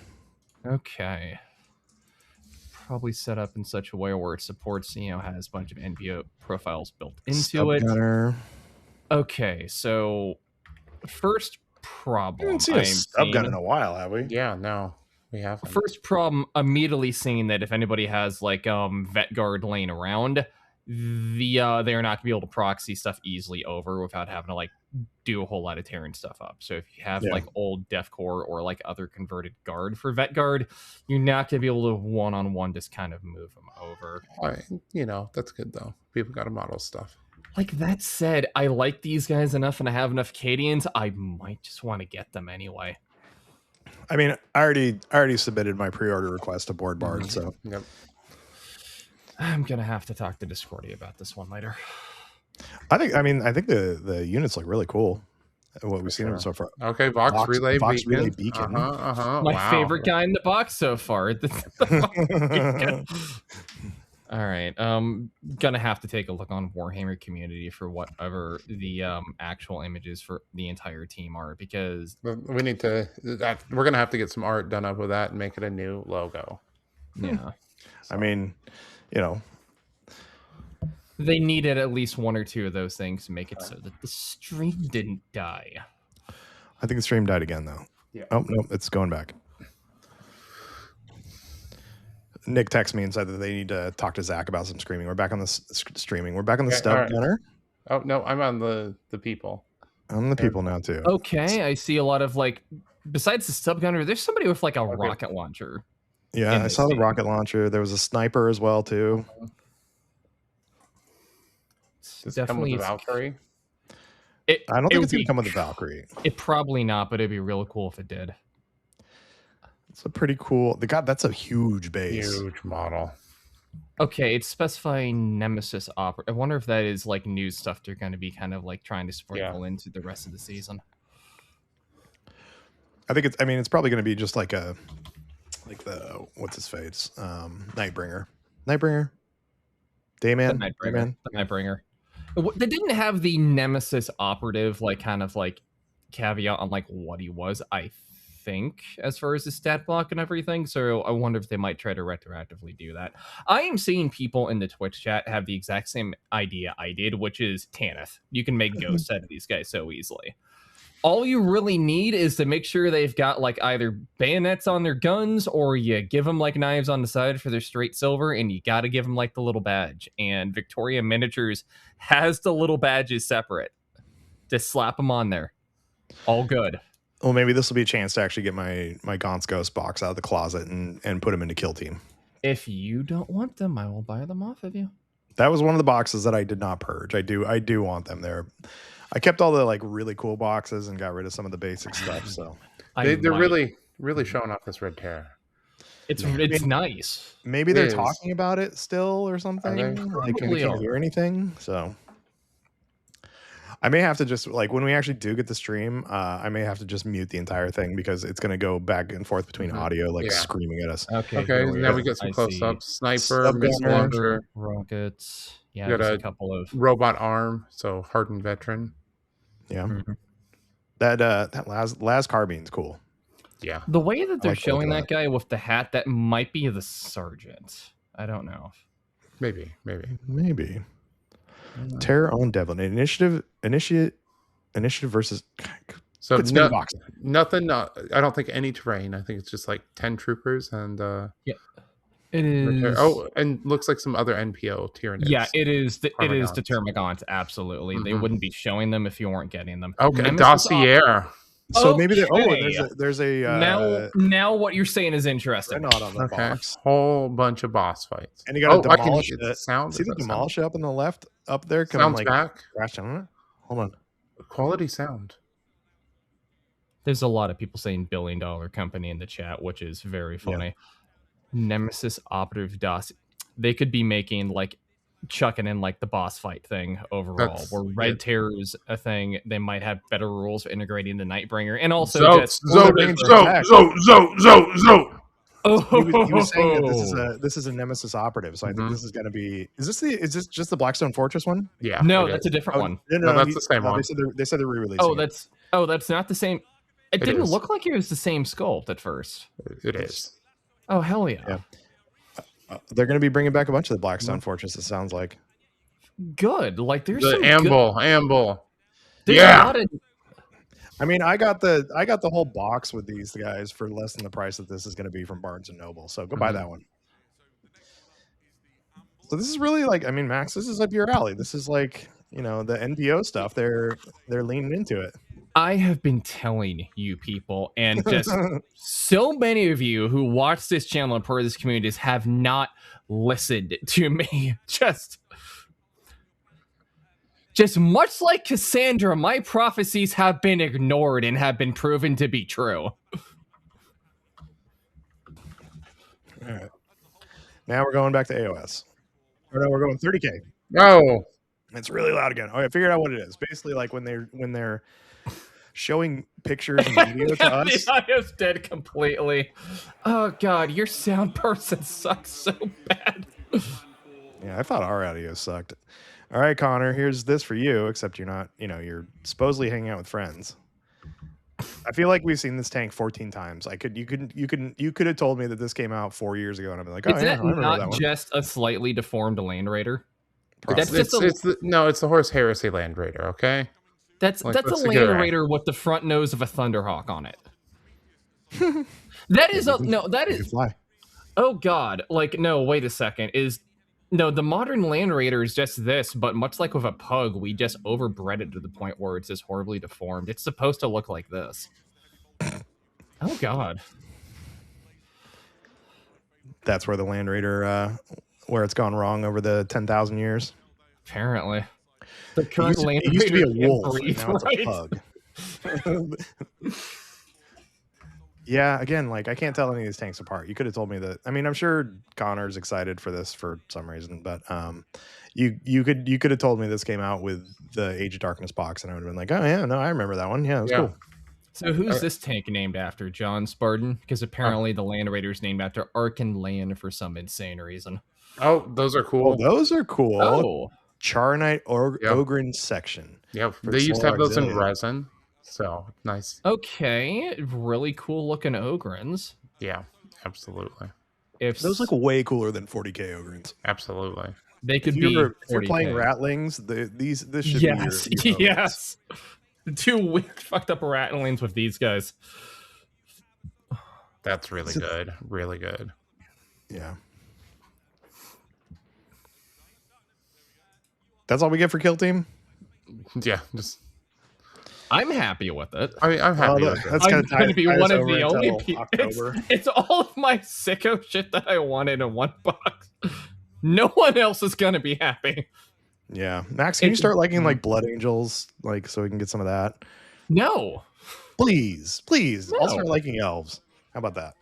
Okay. Probably set up in such a way where it supports, has a bunch of NPO profiles built into it. Okay, so first problem. We haven't seen a stub gun in a while, have we? Yeah, no, we haven't. First problem, immediately seeing that if anybody has like Vet Guard laying around, they are not gonna be able to proxy stuff easily over without having to like do a whole lot of tearing stuff up. So if you have like old Def Core or like other converted guard for Vet Guard, you're not gonna be able to one-on-one just kind of move them over. That's good though. People got to model stuff. Like that said, I like these guys enough and I have enough Cadians, I might just want to get them anyway. I mean, I already submitted my pre-order request to Board Bard, so yep. I'm gonna have to talk to Discordia about this one later. I think the units look really cool. What we've seen so far. Okay, Vox Relay Beacon. My favorite guy in the box so far. All right. Gonna have to take a look on Warhammer Community for whatever the actual images for the entire team are, because we need to. We're gonna have to get some art done up with that and make it a new logo. Yeah. I mean, you know, they needed at least one or two of those things to make it so that the stream didn't die. I think the stream died again, though. Yeah. Oh, no, it's going back. Nick texted me and said that they need to talk to Zach about some screaming. We're back on the streaming. We're back on the stub gunner. Oh, no, I'm on the people. I'm the people now, too. Okay, I see a lot of, like, besides the stub gunner, there's somebody with, like, a rocket launcher. Yeah, I saw the rocket launcher. There was a sniper as well, too. Does it come with a Valkyrie? I don't think it's going to come with a Valkyrie. It probably not, but it'd be really cool if it did. It's a pretty cool... That's a huge base. Huge model. Okay, it's specifying Nemesis Opera. I wonder if that is, like, new stuff they're going to be kind of, like, trying to sprinkle into the rest of the season. I think it's probably going to be just like the... What's his face? Nightbringer. Dayman? The Nightbringer. They didn't have the Nemesis Operative, like, kind of, like, caveat on, like, what he was, I think, as far as the stat block and everything. So I wonder if they might try to retroactively do that. I am seeing people in the Twitch chat have the exact same idea I did, which is Tanith. You can make ghosts out of these guys so easily. All you really need is to make sure they've got, like, either bayonets on their guns, or you give them, like, knives on the side for their straight silver, and you got to give them, like, the little badge. And Victoria Miniatures has the little badges separate. Just slap them on there. All good. Well, maybe this will be a chance to actually get my Gaunt's Ghost box out of the closet and put them into Kill Team. If you don't want them, I will buy them off of you. That was one of the boxes that I did not purge. I do want them there. I kept all the, like, really cool boxes and got rid of some of the basic stuff. So they're really showing off this Red Terror. It's nice. Maybe they're talking about it still or something. Like, we can't hear anything. So I may have to just, like, when we actually do get the stream, I may have to just mute the entire thing, because it's going to go back and forth between audio, like, screaming at us. Okay. Now we get some close-ups. Sniper, missile launcher, rockets. Yeah, got a couple of robot arm. So hardened veteran. Yeah. That last carbine's cool. Yeah. The way that they're showing that guy with the hat, that might be the sergeant. I don't know. Maybe. Terror on Devlin. Initiative versus. So nothing. I don't think any terrain. I think it's just like 10 troopers and. Yeah. It is. Oh, and looks like some other NPO Tyranids. Yeah, it is. It is the Termagants. Absolutely, they wouldn't be showing them if you weren't getting them. Okay, Dossier. So maybe there's a now what you're saying is interesting. Not on the box. Whole bunch of boss fights. And you got to demolish the sound. See the demolish up on the left up there? Sounds back. Crash on it. Hold on. Quality sound. There's a lot of people saying $1 billion company in the chat, which is very funny. Yeah. Nemesis Operative DOS. They could be making, like, chucking in, like, the boss fight thing overall. Where Red Terror's a thing. They might have better rules for integrating the Nightbringer, and also Zo. He was saying that this is a Nemesis Operative, so I think this is going to be. Is this just the Blackstone Fortress one? Yeah. No, that's a different one. No, that's the same one. They said they're re-releasing. That's not the same. It didn't look like it was the same sculpt at first. It is. Oh, hell yeah. They're going to be bringing back a bunch of the Blackstone Fortress, it sounds like. Good. Like, there's the some Amble. There's a lot of... I mean, I got the whole box with these guys for less than the price that this is going to be from Barnes & Noble. So go buy that one. So this is really, like, I mean, Max, this is up your alley. This is like, the NPO stuff. They're leaning into it. I have been telling you people, and just so many of you who watch this channel and part of this community have not listened to me. Just much like Cassandra, my prophecies have been ignored and have been proven to be true. All right. Now we're going back to AOS. Or no, we're going 30K. No. It's really loud again. Okay, I figured out what it is. Basically, like when they're showing pictures and video to us. The audio's dead completely. Oh god, your sound person sucks so bad. Yeah, I thought our audio sucked. All right, Connor, here's this for you, except you're not, you're supposedly hanging out with friends. I feel like we've seen this tank 14 times. You could have told me that this came out 4 years ago, and I'd be like, oh, Is yeah, that I remember not that one. just a slightly deformed Land Raider? Probably. That's just it's the Horse Heresy Land Raider, okay? That's a Land Raider with the front nose of a Thunderhawk on it. That is that is fly. Oh god, like no, wait a second. The modern Land Raider is just this, but much like with a pug, we just overbred it to the point where it's just horribly deformed. It's supposed to look like this. Oh god. That's where the Land Raider where it's gone wrong over the 10,000 years. Apparently. The current Land Raider used to be a wolf, breathe, now it's a pug. Yeah, again, like I can't tell any of these tanks apart. You could have told me that. I mean, I'm sure Connor's excited for this for some reason, but you could have told me this came out with the Age of Darkness box, and I would have been like, oh yeah, no, I remember that one. Yeah, it was cool. So who's this tank named after? John Spartan? Because apparently the Land Raider's named after Arkin Land for some insane reason. Oh, those are cool. Oh, those are cool. Oh. Charonite Ogren section. Yeah, they used to have those in resin. So nice. Okay, really cool looking Ogrins. Yeah, absolutely. If those look way cooler than 40k Ogrins. Absolutely. They could be. If you're 40K. playing Ratlings, this should be your yes. 2 weak fucked up Ratlings with these guys. That's really good. Really good. Yeah. That's all we get for Kill Team? Yeah, just I'm happy with it. I mean, I'm happy with it. That's I'm going to be one of the only people. October. It's all of my sicko shit that I wanted in one box. No one else is going to be happy. Yeah. Max, can you start liking like Blood Angels, like so we can get some of that? No. Please. No. I'll start liking elves. How about that?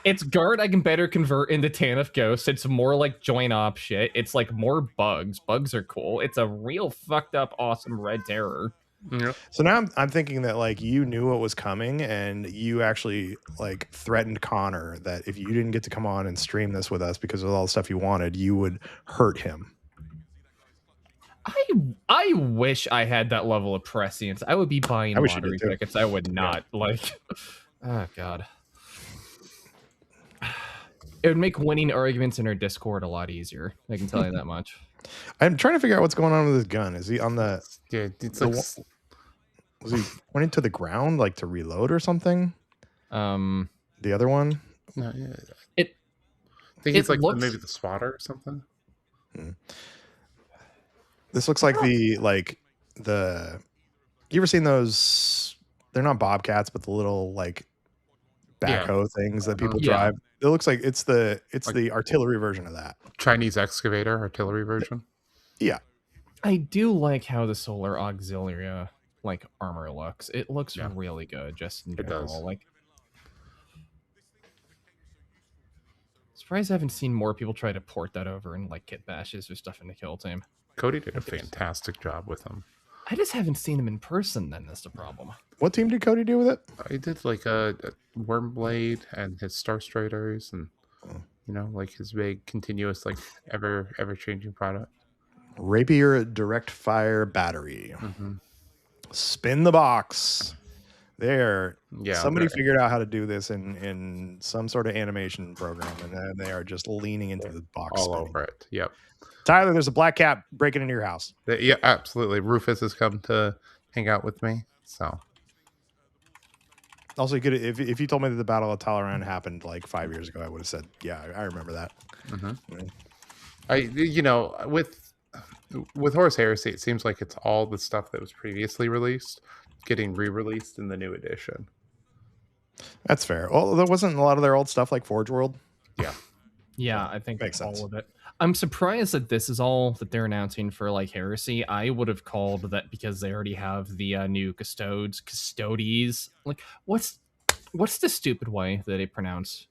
It's guard I can better convert into Tanith Ghost. It's more like join op shit. It's like more bugs. Bugs are cool. It's a real fucked up awesome red terror. Yep. So now I'm thinking that like you knew what was coming and you actually like threatened Connor that if you didn't get to come on and stream this with us because of all the stuff you wanted, you would hurt him. I wish I had that level of prescience. I would be buying lottery tickets. I would not like. Oh god. It would make winning arguments in our Discord a lot easier. I can tell you that much. I'm trying to figure out what's going on with his gun. Is he on the? Yeah, it's like. Was he pointing to the ground like to reload or something? The other one. No, yeah. I think it's like maybe the swatter or something. This looks like you ever seen those? They're not bobcats, but the little like backhoe things that people drive. It looks like it's the artillery version of that. Chinese excavator artillery version. Yeah. I do like how the Solar Auxilia like armor looks. It looks really good just in general. It does. Like surprised I haven't seen more people try to port that over and like kit bashes or stuff in the Kill Team. Cody did a fantastic job with them. I just haven't seen him in person, then that's the problem. What team did Cody do with it? He did like a Wormblade and his Star Striders and like his big continuous like ever changing product. Rapier direct fire battery. Spin the box. There. Yeah. Somebody figured out how to do this in some sort of animation program, and they are just leaning into the box. All over it. Yep. Tyler, there's a black cat breaking into your house. Yeah, absolutely. Rufus has come to hang out with me. So also, you could if you told me that the Battle of Talaran happened like 5 years ago, I would have said, yeah, I remember that. With Horus Heresy, it seems like it's all the stuff that was previously released getting re-released in the new edition. That's fair. Well, there wasn't a lot of their old stuff like Forge World. Yeah, I think makes sense. All of it. I'm surprised that this is all that they're announcing for like Heresy. I would have called that because they already have the new Custodes. Like, what's the stupid way that they pronounce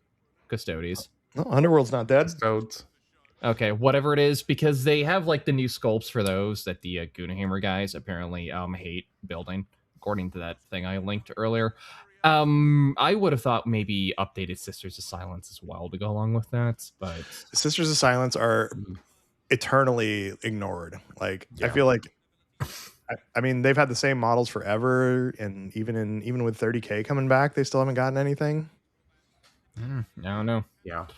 Custodes? No, Underworld's not dead. Custodes. Okay, whatever it is, because they have like the new sculpts for those that the Gunahammer guys apparently hate building, according to that thing I linked earlier. I would have thought maybe updated Sisters of Silence as well to go along with that, but Sisters of Silence are Mhm. eternally ignored. Like I Yeah. feel like I mean they've had the same models forever, and even with 30K coming back, they still haven't gotten anything. I don't know. Yeah.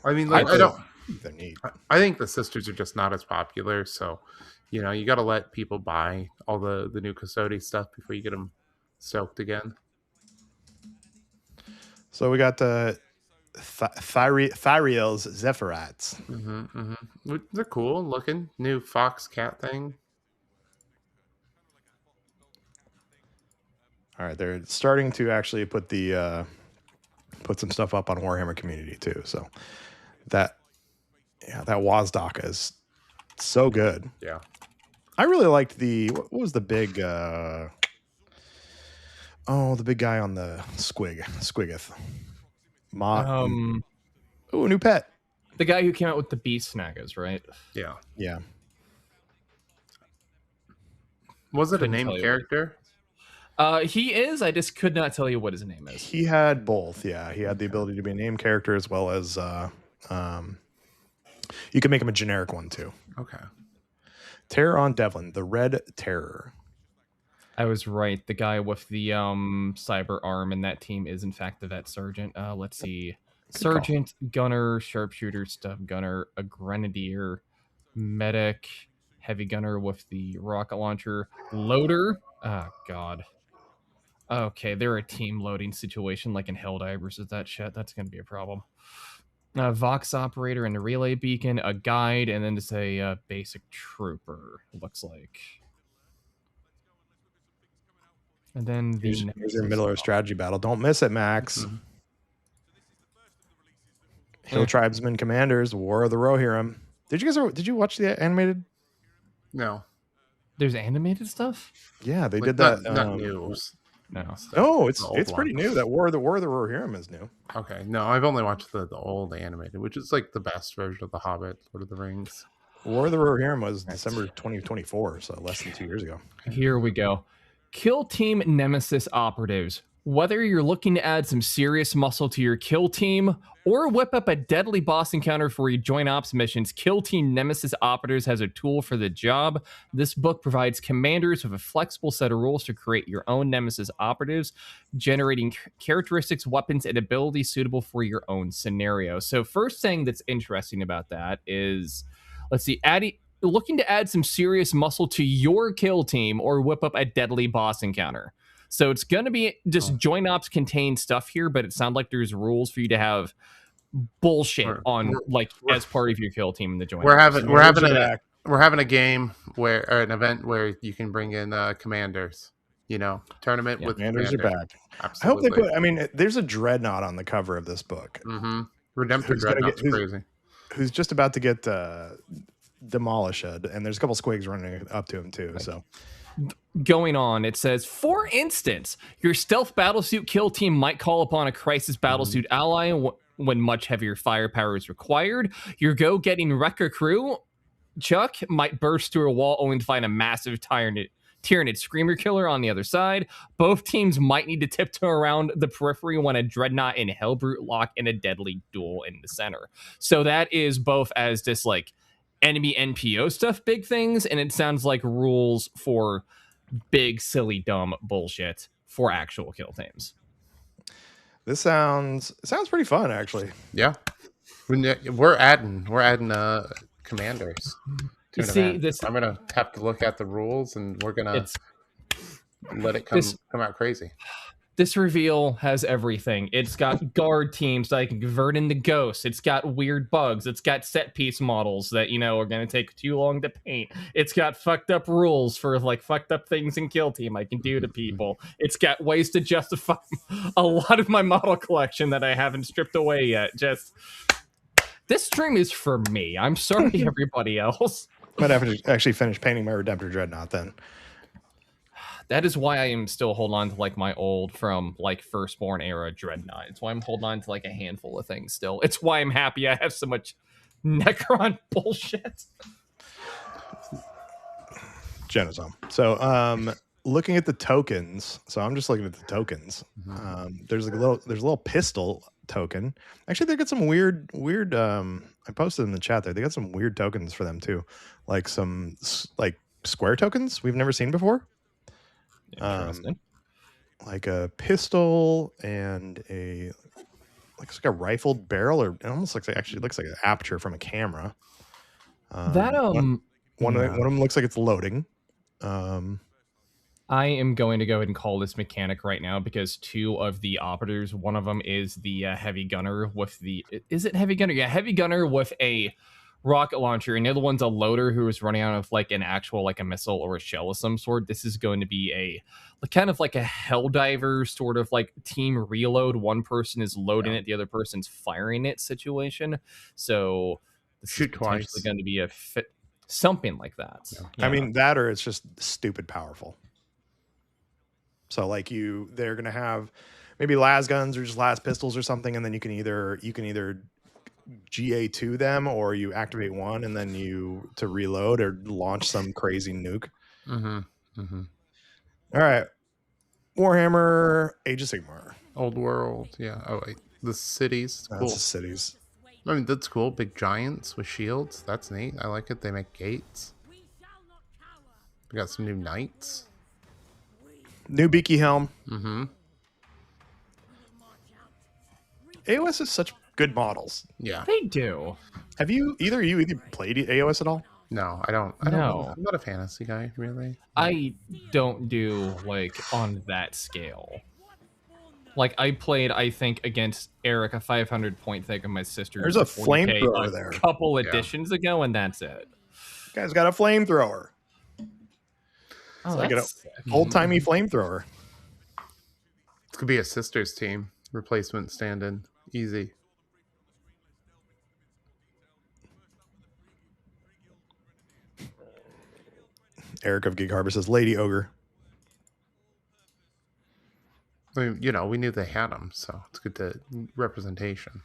I mean, I like, I don't. think they're neat. I think the sisters are just not as popular, so you know you got to let people buy all the new Custody stuff before you get them stoked again. So we got the Thariel's Zephyrats. They're cool looking. New fox cat thing. All right, they're starting to actually put the put some stuff up on Warhammer Community too. So that Wazdaka is so good. Yeah. I really liked what was the big the big guy on the Squiggoth. Oh, new pet. The guy who came out with the Beast Snaggers, right? Yeah. Yeah. Was it Couldn't a named tell you. character? He is. I just could not tell you what his name is. He had both. Yeah, he had the ability to be a name character as well as you can make him a generic one too. Okay. Terror on Devlin, the Red Terror. I was right. The guy with the cyber arm in that team is in fact the vet sergeant. Let's see. Sergeant, gunner, sharpshooter, stuff gunner, a grenadier, medic, heavy gunner with the rocket launcher, loader. Oh god. Okay, they're a team loading situation like in Helldivers with that shit. That's gonna be a problem. Vox operator and a relay beacon, a guide, and then just a basic trooper. Looks like. And then Here's your middle of a strategy battle. Don't miss it, Max. Mhm. Hill Tribesmen Commanders, War of the Rohirrim. Did you watch the animated? No. There's animated stuff? Yeah, they Like, did that. Not news. No. No, The old it's pretty one. new. That War of the Rohirrim is new. Okay. No, I've only watched the old animated, which is like the best version of The Hobbit, Lord of the Rings. War of the Rohirrim was December 2024, so less than 2 years ago. Here we go. Kill Team Nemesis Operatives. Whether you're looking to add some serious muscle to your kill team or whip up a deadly boss encounter for your joint ops missions, Kill Team Nemesis Operatives has a tool for the job. This book provides commanders with a flexible set of rules to create your own Nemesis Operatives, generating characteristics, weapons, and abilities suitable for your own scenario. So first thing that's interesting about that is, let's see, looking to add some serious muscle to your kill team or whip up a deadly boss encounter. So it's going to be just joint ops contained stuff here, but it sounds like there's rules for you to have bullshit as part of your kill team in the joint. We're ops. having a game or an event where you can bring in commanders. You know, tournament with commanders are back. Absolutely. I hope they put. I mean, there's a dreadnought on the cover of this book. Mm-hmm. Redemptor Dreadnought's crazy. Who's just about to get demolished, and there's a couple squigs running up to him too. So. Going on, it says, for instance, your stealth battlesuit kill team might call upon a crisis battlesuit ally when much heavier firepower is required. Your go-getting wrecker crew, Chuck, might burst through a wall only to find a massive Tyranid Screamer Killer on the other side. Both teams might need to tiptoe around the periphery when a Dreadnought and Hellbrute lock in a deadly duel in the center. So that is both as this like enemy NPO stuff, big things, and it sounds like rules for big, silly, dumb bullshit for actual kill teams. This sounds pretty fun, actually. Yeah, we're adding commanders. You see, this I'm gonna have to look at the rules, and we're gonna let it come out crazy. This reveal has everything. It's got guard teams that I can convert into ghosts. It's got weird bugs. It's got set piece models that, are going to take too long to paint. It's got fucked up rules for like fucked up things in kill team I can do to people. It's got ways to justify a lot of my model collection that I haven't stripped away yet. This stream is for me. I'm sorry, everybody else. Might have to actually finish painting my Redemptor Dreadnought then. That is why I am still holding on to like my old from like Firstborn era Dreadnought. It's why I'm holding on to like a handful of things still. It's why I'm happy I have so much Necron bullshit. Genocide. So, looking at the tokens. So I'm just looking at the tokens. There's a little pistol token. Actually, they got some weird. I posted in the chat there. They got some weird tokens for them too, like some like square tokens we've never seen before. Interesting. Like a pistol and looks like a rifled barrel, or it almost looks like an aperture from a camera. One of them looks like it's loading. I am going to go ahead and call this mechanic right now because two of the operators, one of them is the heavy gunner with is it heavy gunner? Yeah, heavy gunner with a rocket launcher, and the other one's a loader who is running out of like an actual like a missile or a shell of some sort. This is going to be a kind of like a helldiver sort of like team reload. One person is loading it, the other person's firing it situation. So this Shoot is potentially twice. going to be something like that. Yeah. I mean, that or it's just stupid powerful. So like they're gonna have maybe las guns or just las pistols or something, and then you can either GA2 them, or you activate one and then to reload or launch some crazy nuke. All right, Warhammer Age of Sigmar. Old World, yeah. Oh wait, the cities, cool. That's the cities. I mean, that's cool. Big giants with shields. That's neat. I like it. They make gates. We got some new knights. New beaky helm. AOS is such good models. Yeah. They do. Have you either played AOS at all? No, I don't. No. I'm not a fantasy guy, really. I don't do like on that scale. Like I played, I think, against Eric a 500 point thing of my sister. There's a flamethrower there. A couple editions ago, and that's it. Guy's got a flamethrower. Oh, like an old-timey flamethrower. It could be a sisters team replacement stand-in. Easy. Eric of Gig Harbor says Lady Ogre. I mean, you know, we knew they had them, so it's good to representation.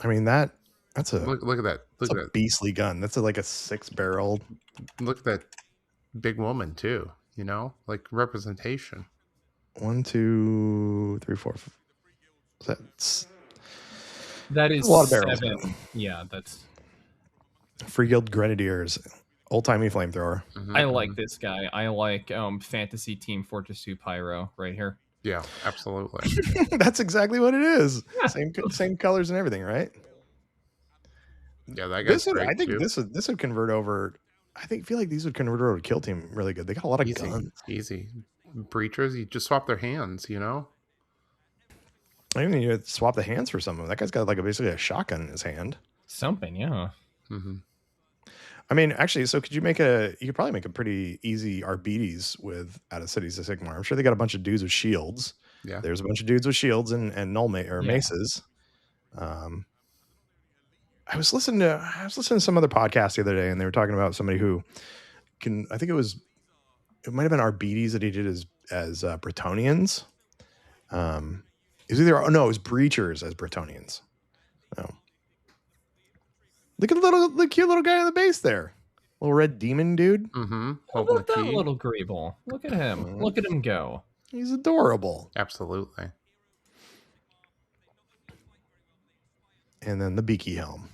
I mean, that's a look at that. Look at that beastly gun. That's like a 6-barreled. Look at that big woman too. You know, like representation. 1, 2, 3, 4. That is a lot of barrels. 7. Yeah, that's Free Guild Grenadiers. Old-timey flamethrower. I like this guy. I like Fantasy Team Fortress 2 Pyro right here. Yeah, absolutely. That's exactly what it is. Same colors and everything, right? Yeah, that guy's great. I think too. this would convert over. Feel like these would convert over to Kill Team really good. They got a lot of guns. Easy. Breachers, you just swap their hands, you know? I even need to swap the hands for some of them. That guy's got like basically a shotgun in his hand. Something, yeah. I mean, actually, so you could probably make a pretty easy Arbites out of Cities of Sigmar. I'm sure they got a bunch of dudes with shields. Yeah. There's a bunch of dudes with shields and maces. I was listening to some other podcast the other day, and they were talking about somebody who I think it might have been Arbites that he did as Bretonnians. It was Breachers as Bretonnians. Oh. Look at the cute little guy on the base there. Little red demon dude. Holding Look the at that key. little Greeble. Look at him. Look at him go. He's adorable. Absolutely. And then the beaky helm.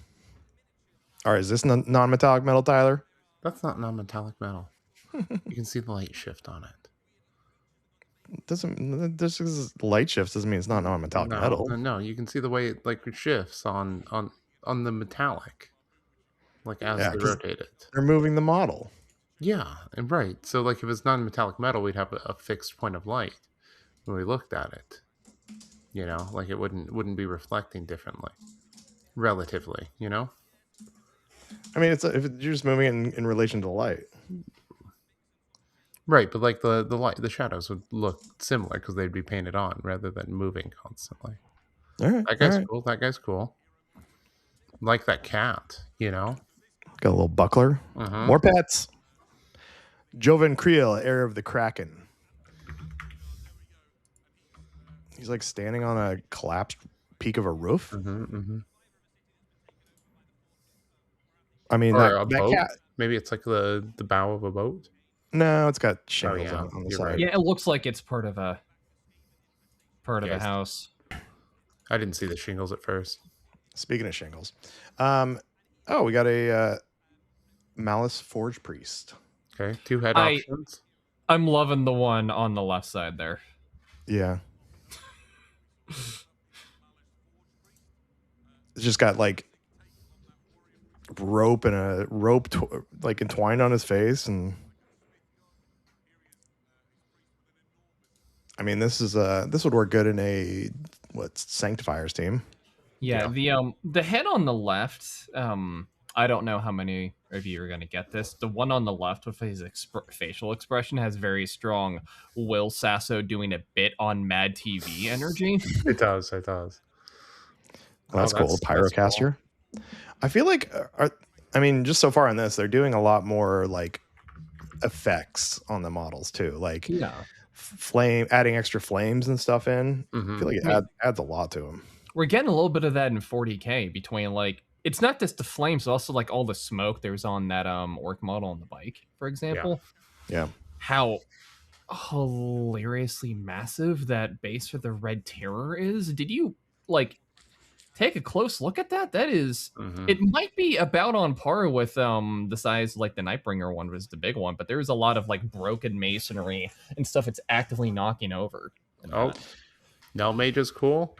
All right, is this non-metallic metal, Tyler? That's not non-metallic metal. You can see the light shift on it. This is light shifts doesn't mean it's not non-metallic metal. No, you can see the way it like shifts on the metallic, like as they rotate it. They're moving the model. Yeah, and right. So like if it's non-metallic metal, we'd have a fixed point of light when we looked at it. You know, like it wouldn't be reflecting differently, relatively. You know. I mean, if you're just moving it in relation to the light. Right, but like the light, the shadows would look similar because they'd be painted on rather than moving constantly. All right, that guy's cool. That guy's cool. Like that cat, you know. Got a little buckler. More pets. Joven Creel, heir of the Kraken. He's like standing on a collapsed peak of a roof. Mm-hmm. I mean, Or a that boat. cat. Maybe it's like the bow of a boat. No, it's got shingles yeah, on the you're side. right. Yeah, it looks like it's part of a Yes. house. I didn't see the shingles at first. Speaking of shingles, we got a Malice Forge Priest. Okay, 2 head options. I'm loving the one on the left side there. Yeah. It's just got like rope and a rope like entwined on his face, and I mean this would work good in a Sanctifier's team. Yeah, the head on the left, I don't know how many of you are going to get this. The one on the left with his facial expression has very strong Will Sasso doing a bit on Mad TV energy. It does. Well, that's cool. Pyrocaster. Cool. I feel like, just so far in this, they're doing a lot more like effects on the models too. Like adding extra flames and stuff in. I feel like it adds a lot to them. We're getting a little bit of that in 40K between like, it's not just the flames, but also like all the smoke there's on that orc model on the bike, for example. Yeah. How hilariously massive that base for the Red Terror is. Did you like take a close look at that? That is, it might be about on par with the size like the Nightbringer one was the big one, but there's a lot of like broken masonry and stuff it's actively knocking over. Nell Mage is cool.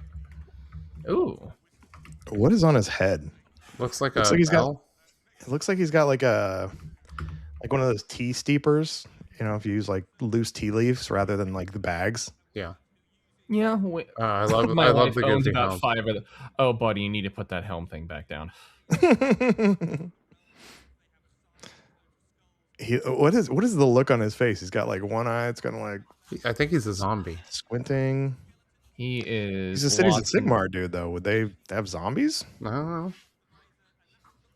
Ooh, what is on his head? Looks like he's got like one of those tea steepers. You know, if you use like loose tea leaves rather than like the bags. Yeah. Yeah, I love my I wife love the owns Ginting about helm. 5 of the. Oh, buddy, you need to put that helm thing back down. What is the look on his face? He's got like one eye. It's kind of like, I think he's a zombie squinting. He is. He's a Cities of Sigmar dude, though. Would they have zombies? I don't know.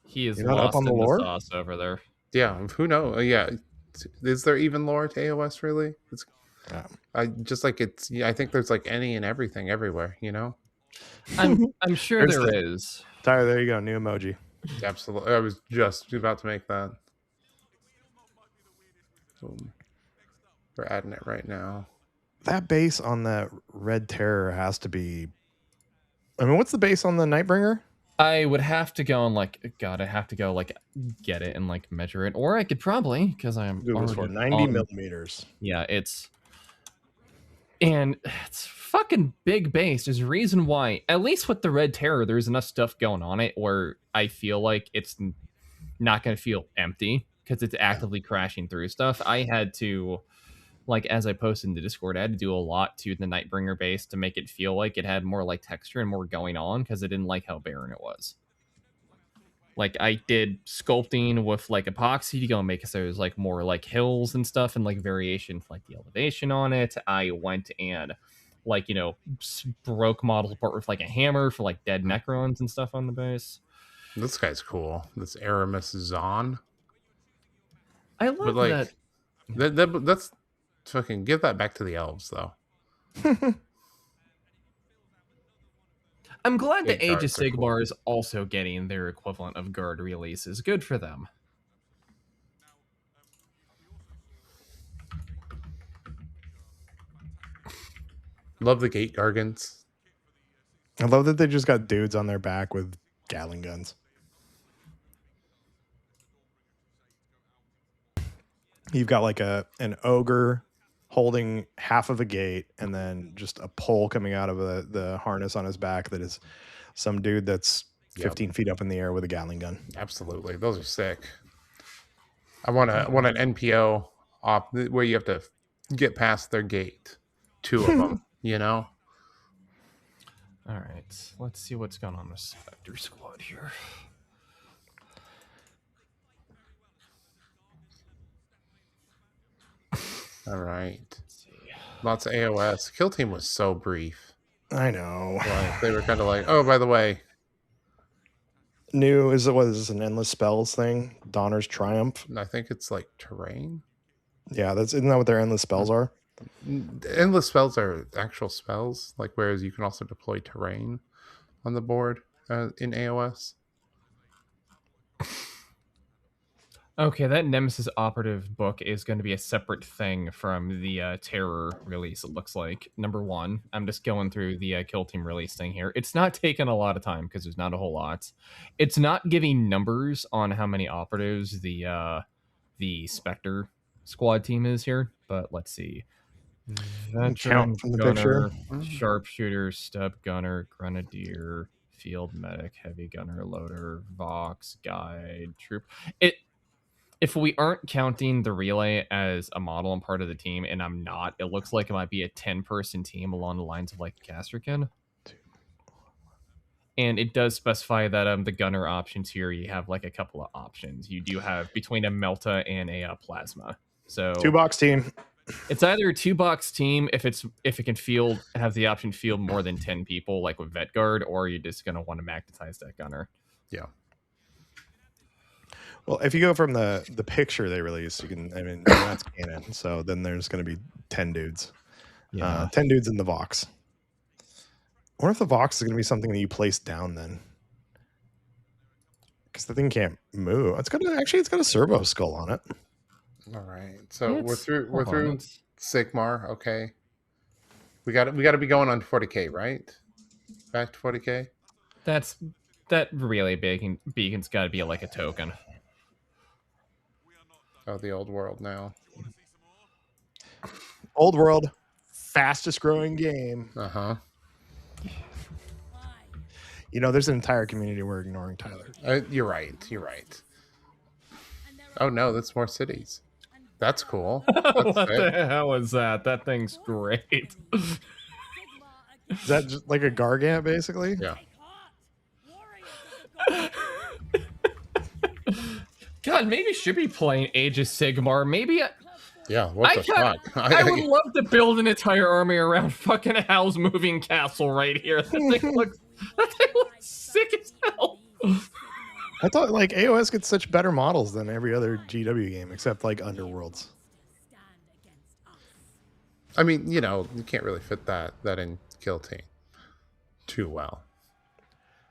He is lost up on the lore sauce over there. Yeah, who knows? Yeah, is there even lore to AOS really? I just like it's. Yeah, I think there's like any and everything everywhere. You know. I'm sure there is. Tyler, there you go. New emoji. Absolutely. I was just about to make that. Boom. We're adding it right now. That base on that Red Terror has to be. I mean, what's the base on the Nightbringer? I would have to go and I have to go like get it and like measure it, or I could probably because I'm Google's for 90 millimeters. Yeah, it's fucking big base. There's a reason why, at least with the Red Terror, there's enough stuff going on it where I feel like it's not going to feel empty because it's actively crashing through stuff. I had to, like, as I posted in the Discord, I had to do a lot to the Nightbringer base to make it feel like it had more like texture and more going on because I didn't like how barren it was. Like, I did sculpting with like epoxy to go and make it so there's like more like hills and stuff and like variation for like the elevation on it. I went and like, broke models apart with like a hammer for like dead Necrons and stuff on the base. This guy's cool. This Aramis Zahn. I love that. That's fucking give that back to the elves though. I'm glad the Age of Sigmar is also getting their equivalent of guard releases. Good for them. Love the Gate Gargants. I love that they just got dudes on their back with Gatling guns. You've got like an ogre holding half of a gate and then just a pole coming out of the harness on his back that is some dude that's 15 feet up in the air with a Gatling gun. Absolutely. Those are sick. I want an NPO op where you have to get past their gate. 2 of them, you know? All right. Let's see what's going on with Spectre Squad here. All right. Lots of AOS. Kill Team was so brief. I know. Like, they were kind of like, oh, by the way. Is this an endless spells thing? Donner's Triumph? I think it's like terrain. Yeah, isn't that what their endless spells are? Endless spells are actual spells, like whereas you can also deploy terrain. on the board in AOS. Okay, that Nemesis Operative book is going to be a separate thing from the Terror release, it looks like. Number one, I'm just going through the Kill Team release thing here. It's not taking a lot of time because there's not a whole lot. It's not giving numbers on how many operatives the Spectre squad team is here, but let's see. Veteran, Count from the gunner, picture. sharpshooter, step gunner, grenadier, field medic, heavy gunner, loader, vox, guide, troop. If we aren't counting the relay as a model and part of the team, and I'm not, it looks like it might be a 10-person team along the lines of like Castrican. And it does specify that the gunner options here, you have like a couple of options. You do have between a Melta and a plasma. So 2-box team. it's either a 2-box team if it can field, have the option to field more than 10 people, like with Vet Guard, or you're just gonna want to magnetize that gunner. Yeah. Well, if you go from the picture they released, you can. I mean, that's canon. So then there's going to be 10 dudes. Yeah. 10 dudes in the Vox. I wonder if the Vox is going to be something that you place down then, because the thing can't move. It's got a servo skull on it. All right. So we're through hold on, it's- Sigmar. Okay. We got to be going on 40K, right? Back to 40K. That relay beacon's got to be like a token. Oh, the old world now. Old world, fastest growing game. Uh-huh. You know, there's an entire community we're ignoring, Tyler. You're right. Oh no, that's more cities. That's cool. What the hell is that? That thing's great. Is that just like a Gargant, basically? Yeah. God, maybe should be playing Age of Sigmar. Maybe Yeah, what the fuck? I would love to build an entire army around fucking Hal's moving castle right here. That thing looks sick as hell. I thought like AOS gets such better models than every other GW game, except like Underworlds. I mean, you know, you can't really fit that in Kill Team too well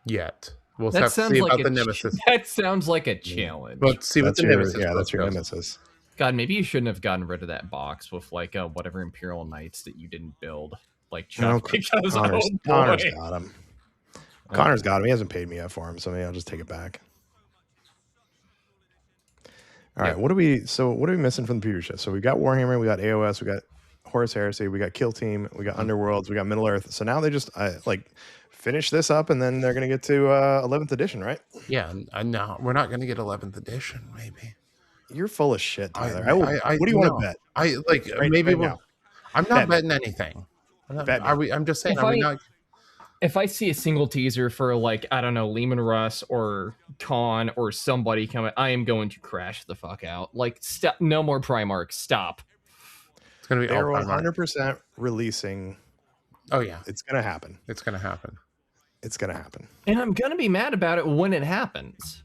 yet. We'll have to see about the Nemesis. That sounds like a challenge. But see what the Nemesis. Yeah, that's your Nemesis. God, maybe you shouldn't have gotten rid of that box with like whatever Imperial Knights that you didn't build. Like Chuck, because Connor's got him. Connor's got him. He hasn't paid me yet for him, so maybe I'll just take it back. All right, what are we missing from the previous show? So we got Warhammer, we got AOS, we got Horus Heresy, we got Kill Team, we got Underworlds, we got Middle Earth. So now they just finish this up, and then they're gonna get to 11th edition, right? Yeah, no, we're not gonna get 11th edition. Maybe you're full of shit, Tyler. What do you want to bet? I'm not betting anything. I'm just saying. If I see a single teaser for like, I don't know, Lehman Russ or Khan or somebody coming, I am going to crash the fuck out. Like, stop, no more Primarch. Stop. It's gonna be they're 100% releasing. Oh yeah, it's gonna happen. It's gonna happen. It's gonna happen. And I'm gonna be mad about it when it happens.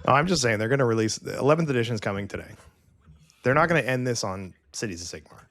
No, I'm just saying they're gonna release the 11th edition is coming today. They're not gonna end this on Cities of Sigmar.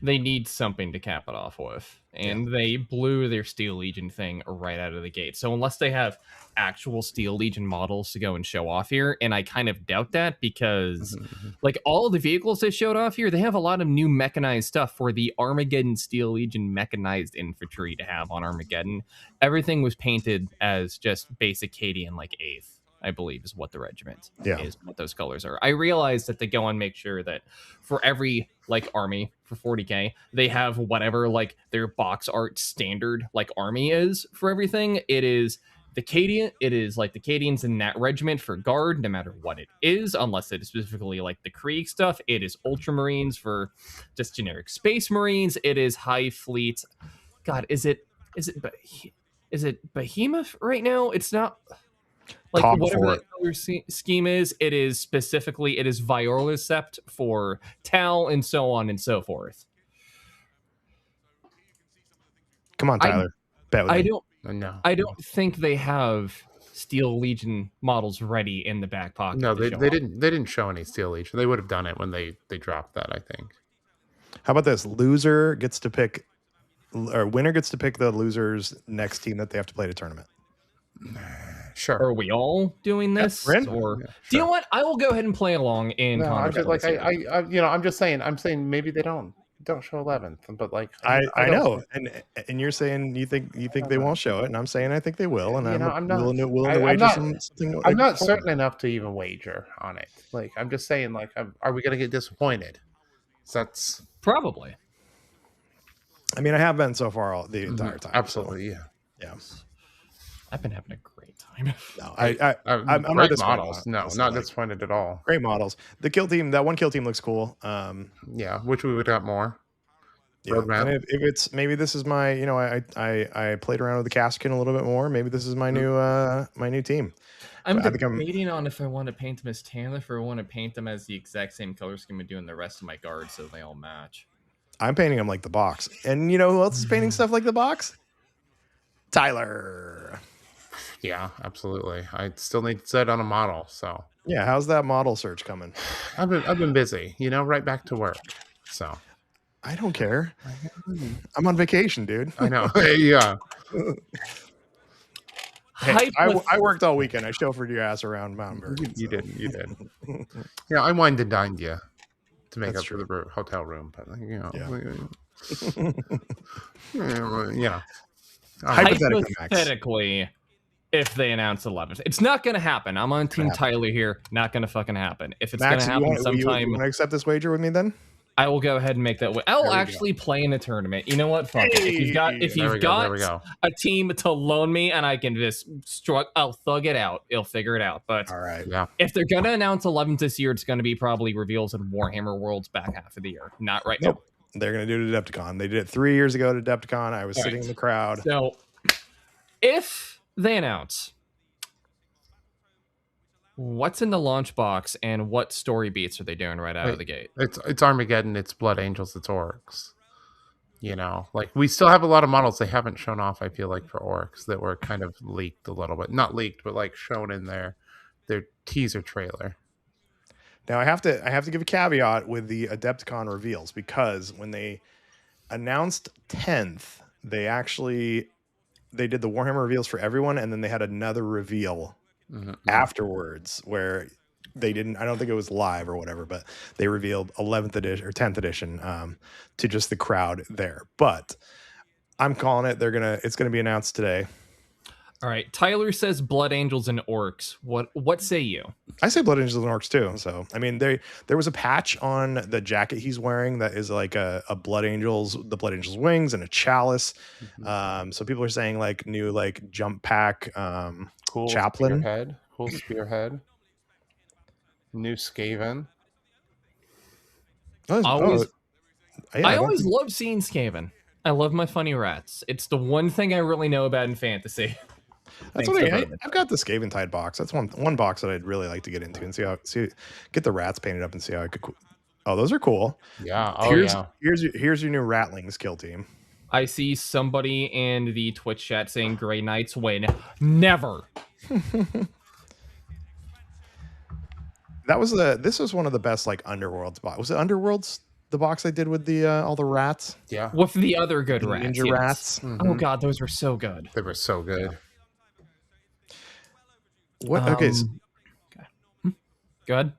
They need something to cap it off with, and they blew their Steel Legion thing right out of the gate. So unless they have actual Steel Legion models to go and show off here, and I kind of doubt that because like all the vehicles they showed off here, they have a lot of new mechanized stuff for the Armageddon Steel Legion mechanized infantry to have on Armageddon. Everything was painted as just basic Cadian like 8th. I believe is what the regiment is, what those colors are. I realize that they go and make sure that for every like army for 40K, they have whatever like their box art standard like army is for everything. It is the Cadian. It is like the Cadians in that regiment for guard, no matter what it is, unless it is specifically like the Krieg stuff. It is Ultramarines for just generic Space Marines. It is High Fleet. God, is it Behemoth right now? It's not. Like Cog whatever for that color scheme is, it is Viorlicept for Tal and so on and so forth. Come on, Tyler. Bet with me. I don't think they have Steel Legion models ready in the back pocket. No, they didn't show any Steel Legion. They would have done it when they dropped that, I think. How about this? Loser gets to pick or winner gets to pick the loser's next team that they have to play at a tournament. Sure. Are we all doing this? we're in. Or Yeah, do you sure. know what? I will go ahead and play along in No, I Congress. just like I'm just saying. I'm saying maybe they don't show 11th, but like I don't know, see- and you're saying you think they won't show it, and I'm saying I think they will, and I'm not willing to I'm wager not something. I'm not certain enough to even wager on it. Like I'm just saying, like, are we gonna get disappointed? So that's Probably. I mean, I have been so far the entire time. Absolutely, so, yeah. I've been having a great time. No, I'm great not disappointed. models. No, honestly, not like, disappointed at all. great models. The kill team, that one kill team looks cool. Yeah, which we would have more. Yeah, Roadmap. and if it's maybe this is my, I played around with the Caskin a little bit more. Maybe this is my new team. I'm I think debating on if I want to paint them as Tanith or I want to paint them as the exact same color scheme I'm doing the rest of my guards so they all match. I'm painting them like the box, and you know who else is painting stuff like the box? Tyler. Yeah, absolutely. I still need to set on a model, so Yeah, how's that model search coming? I've been busy, right back to work. So I don't care. I'm on vacation, dude. I know. Yeah. Hey, I worked all weekend. I chauffeured your ass around Mountain Bergen. You did. Yeah, I wined and dined you to make That's up for the hotel room, but Yeah. Hypothetically, if they announce 11th, it's not going to happen. I'm on Team Tyler here. Not going to fucking happen. If it's going to happen sometime, you want to accept this wager with me then? I will go ahead and make that. I'll actually play in a tournament. You know what? Fuck it. If you've got a team to loan me and I can just I'll thug it out. It'll figure it out. But all right, if they're gonna announce 11th this year, it's gonna be probably reveals in Warhammer Worlds back half of the year. Not right now. They're gonna do it at Adepticon. They did it 3 years ago at Adepticon. I was sitting in the crowd. So if they announce what's in the launch box and what story beats are they doing right out of the gate? It's Armageddon, it's Blood Angels, it's Orcs. Like we still have a lot of models they haven't shown off, I feel like, for Orcs that were kind of leaked a little bit. Not leaked, but like shown in their teaser trailer. Now I have to give a caveat with the Adepticon reveals, because when they announced 10th, they did the Warhammer reveals for everyone, and then they had another reveal afterwards where they didn't, I don't think it was live or whatever, but they revealed 11th edition or 10th edition to just the crowd there. But I'm calling it, it's gonna be announced today. All right, Tyler says Blood Angels and Orcs. What say you? I say Blood Angels and Orcs too. So I mean, there was a patch on the jacket he's wearing that is like a Blood Angels, the Blood Angels wings and a chalice. So people are saying like new like jump pack, cool chaplain, cool spearhead, new Skaven. I always love seeing Skaven. I love my funny rats. It's the one thing I really know about in fantasy. That's what I've got the Skaven Tide box. That's one box that I'd really like to get into and get the rats painted up and see how I could. Oh, those are cool. Yeah. Here's your new Ratlings kill team. I see somebody in the Twitch chat saying Grey Knights win. Never. This was one of the best like Underworlds box. Was it Underworlds? The box I did with the all the rats. Yeah. With the other good rats. Ninja rats. Oh god, those were so good. They were so good. What? Okay. Go ahead.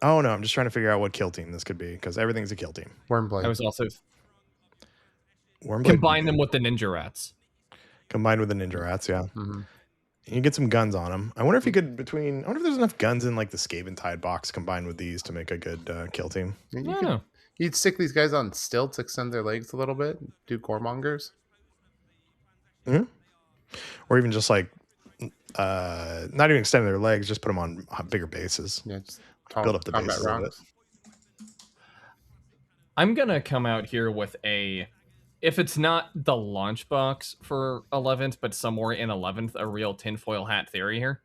Oh no, I'm just trying to figure out what kill team this could be because everything's a kill team. Wormblade. I was also Wormblade. Combine them with the ninja rats. Combined with the ninja rats, yeah. You get some guns on them. I wonder if you could I wonder if there's enough guns in like the Skaven Tide box combined with these to make a good kill team. You'd stick these guys on stilts, extend their legs a little bit, do goremongers. Or even just like not even extend their legs, just put them on bigger bases. Yeah, just build up the base a little bit. I'm gonna come out here with if it's not the launch box for 11th, but somewhere in 11th, a real tinfoil hat theory here.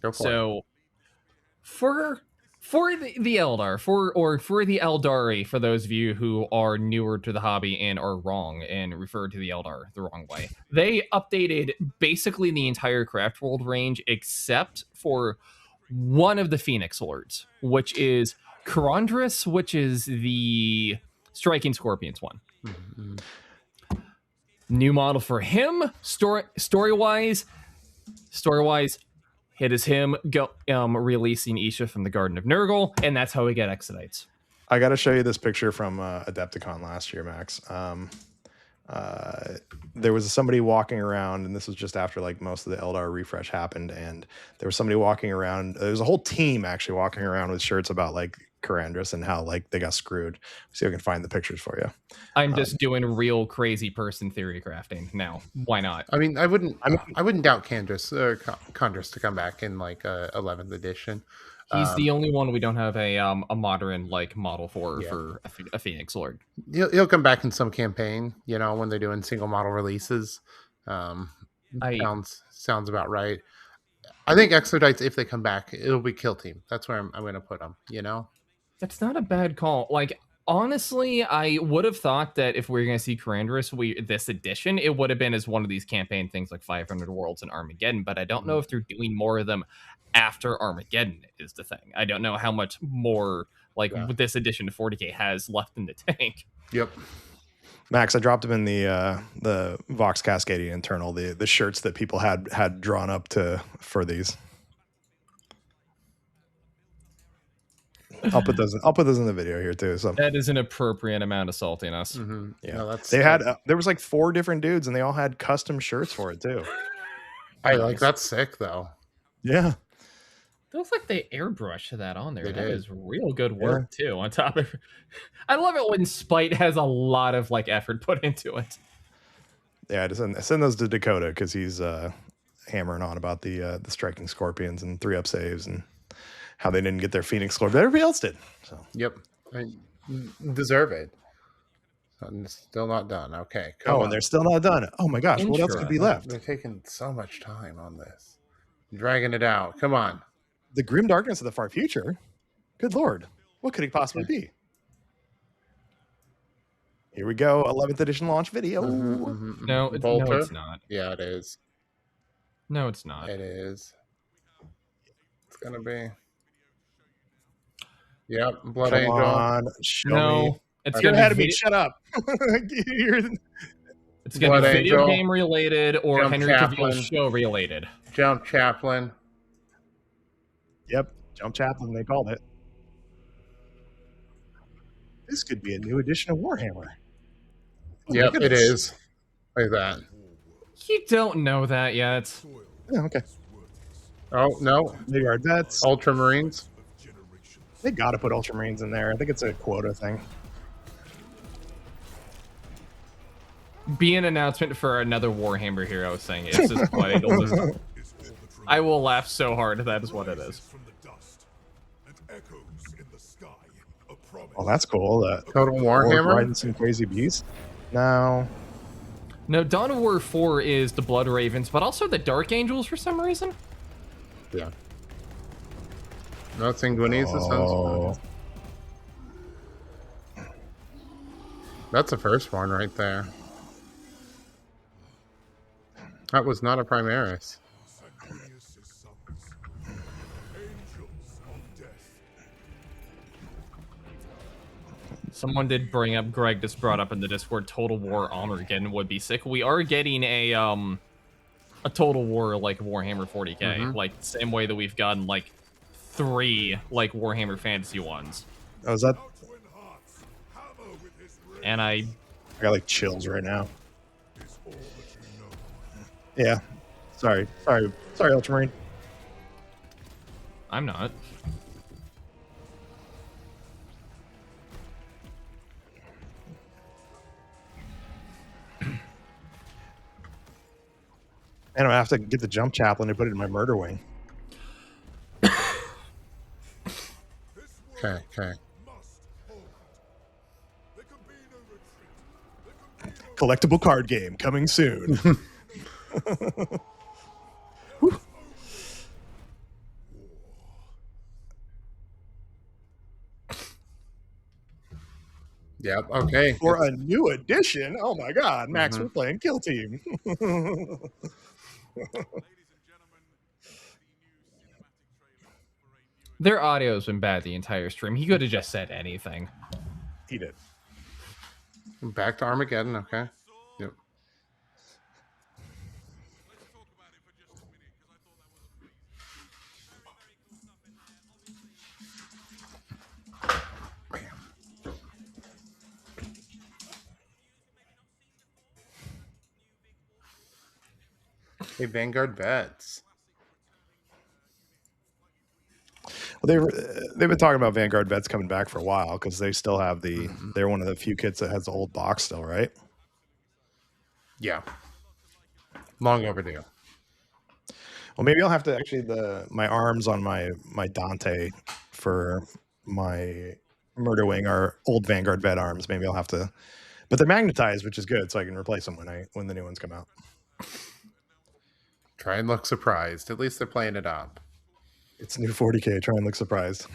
Go for it. For the Eldar, for the Eldari, for those of you who are newer to the hobby and are wrong and refer to the Eldar the wrong way, they updated basically the entire Craft World range except for one of the Phoenix Lords, which is Karandris, which is the Striking Scorpions one. New model for him. Story wise, it is him releasing Isha from the Garden of Nurgle, and that's how we get Exodites. I got to show you this picture from Adepticon last year, Max. There was somebody walking around, and this was just after like most of the Eldar refresh happened, and there was somebody walking around. There was a whole team actually walking around with shirts about like Karandras and how like they got screwed. See if I can find the pictures for you. I'm just doing real crazy person theory crafting now. Why not? I mean, I wouldn't doubt Condris to come back in like 11th edition. He's the only one we don't have a modern like model for a Phoenix Lord. He'll come back in some campaign, you know, when they're doing single model releases. Sounds about right. I think Exodites, if they come back, it'll be Kill Team. That's where I'm going to put them. You know, that's not a bad call. Like honestly, I would have thought that if we were going to see Karandras, this edition, it would have been as one of these campaign things like 500 Worlds and Armageddon. But I don't know if they're doing more of them after Armageddon is the thing. I don't know how much more like this edition to 40K has left in the tank. Yep. Max, I dropped them in the Vox Cascadia internal, the shirts that people had drawn up for these. I'll put those in the video here too. So that is an appropriate amount of saltiness. Mm-hmm. Yeah, no, that's they had there was like 4 different dudes, and they all had custom shirts for it too. That's sick though. Yeah. Feels like they airbrushed that on there. That is real good work too. On top of, I love it when Spite has a lot of like effort put into it. Yeah, I send those to Dakota because he's hammering on about the striking scorpions and 3-up saves and how they didn't get their Phoenix Lord, but everybody else did. So yep, I deserve it. I'm still not done. Okay. And they're still not done. Oh my gosh, what else could be left? They're taking so much time on this, dragging it out. Come on. The Grim Darkness of the Far Future. Good Lord. What could he possibly be? Here we go. 11th edition launch video. No, it's not. Yeah, it is. No, it's not. It is. It's going to be. Yep. Blood Come Angel. On, show me. It's You're going ahead of me. Shut up. It's going to be video game related or Jump Henry Chaplin. Cavill's show related. Jump Chaplin. Yep, Jump Chaplin, they called it. This could be a new edition of Warhammer. Yep, it is. Like that. You don't know that yet. Yeah, okay. Oh, no. They are. That's Ultramarines. They got to put Ultramarines in there. I think it's a quota thing. Be an announcement for another Warhammer hero saying it's just Blood Angel. I will laugh so hard if that is what it is. Oh, that's cool. Total Warhammer? Riding some crazy beast. No, Dawn of War 4 is the Blood Ravens, but also the Dark Angels for some reason. Yeah. No Sanguinius. That's the first one right there. That was not a Primaris. Someone did bring up, Greg just brought up in the Discord, Total War Armageddon would be sick. We are getting a Total War like Warhammer 40K, like same way that we've gotten like 3 like Warhammer Fantasy ones. Oh, is that? And I got like chills right now. Yeah. Sorry, Ultramarine. I'm not. And I have to get the Jump Chaplain and put it in my Murder Wing. Okay. Collectible card game coming soon. Yep. Okay. For a new edition. Oh my God, Max, we're playing Kill Team. Their audio's been bad the entire stream. He could have just said anything. He did. Back to Armageddon. Okay. Yep. Hey, Vanguard Vets. Well, they've been talking about Vanguard Vets coming back for a while because they still have they're one of the few kits that has the old box still, right? Yeah. Long overdue. Well, maybe I'll have to actually my arms on my Dante for my Murder Wing are old Vanguard Vet arms. Maybe I'll have to, but they're magnetized, which is good, so I can replace them when the new ones come out. Try and look surprised. At least they're playing it up. It's new 40K. Try and look surprised.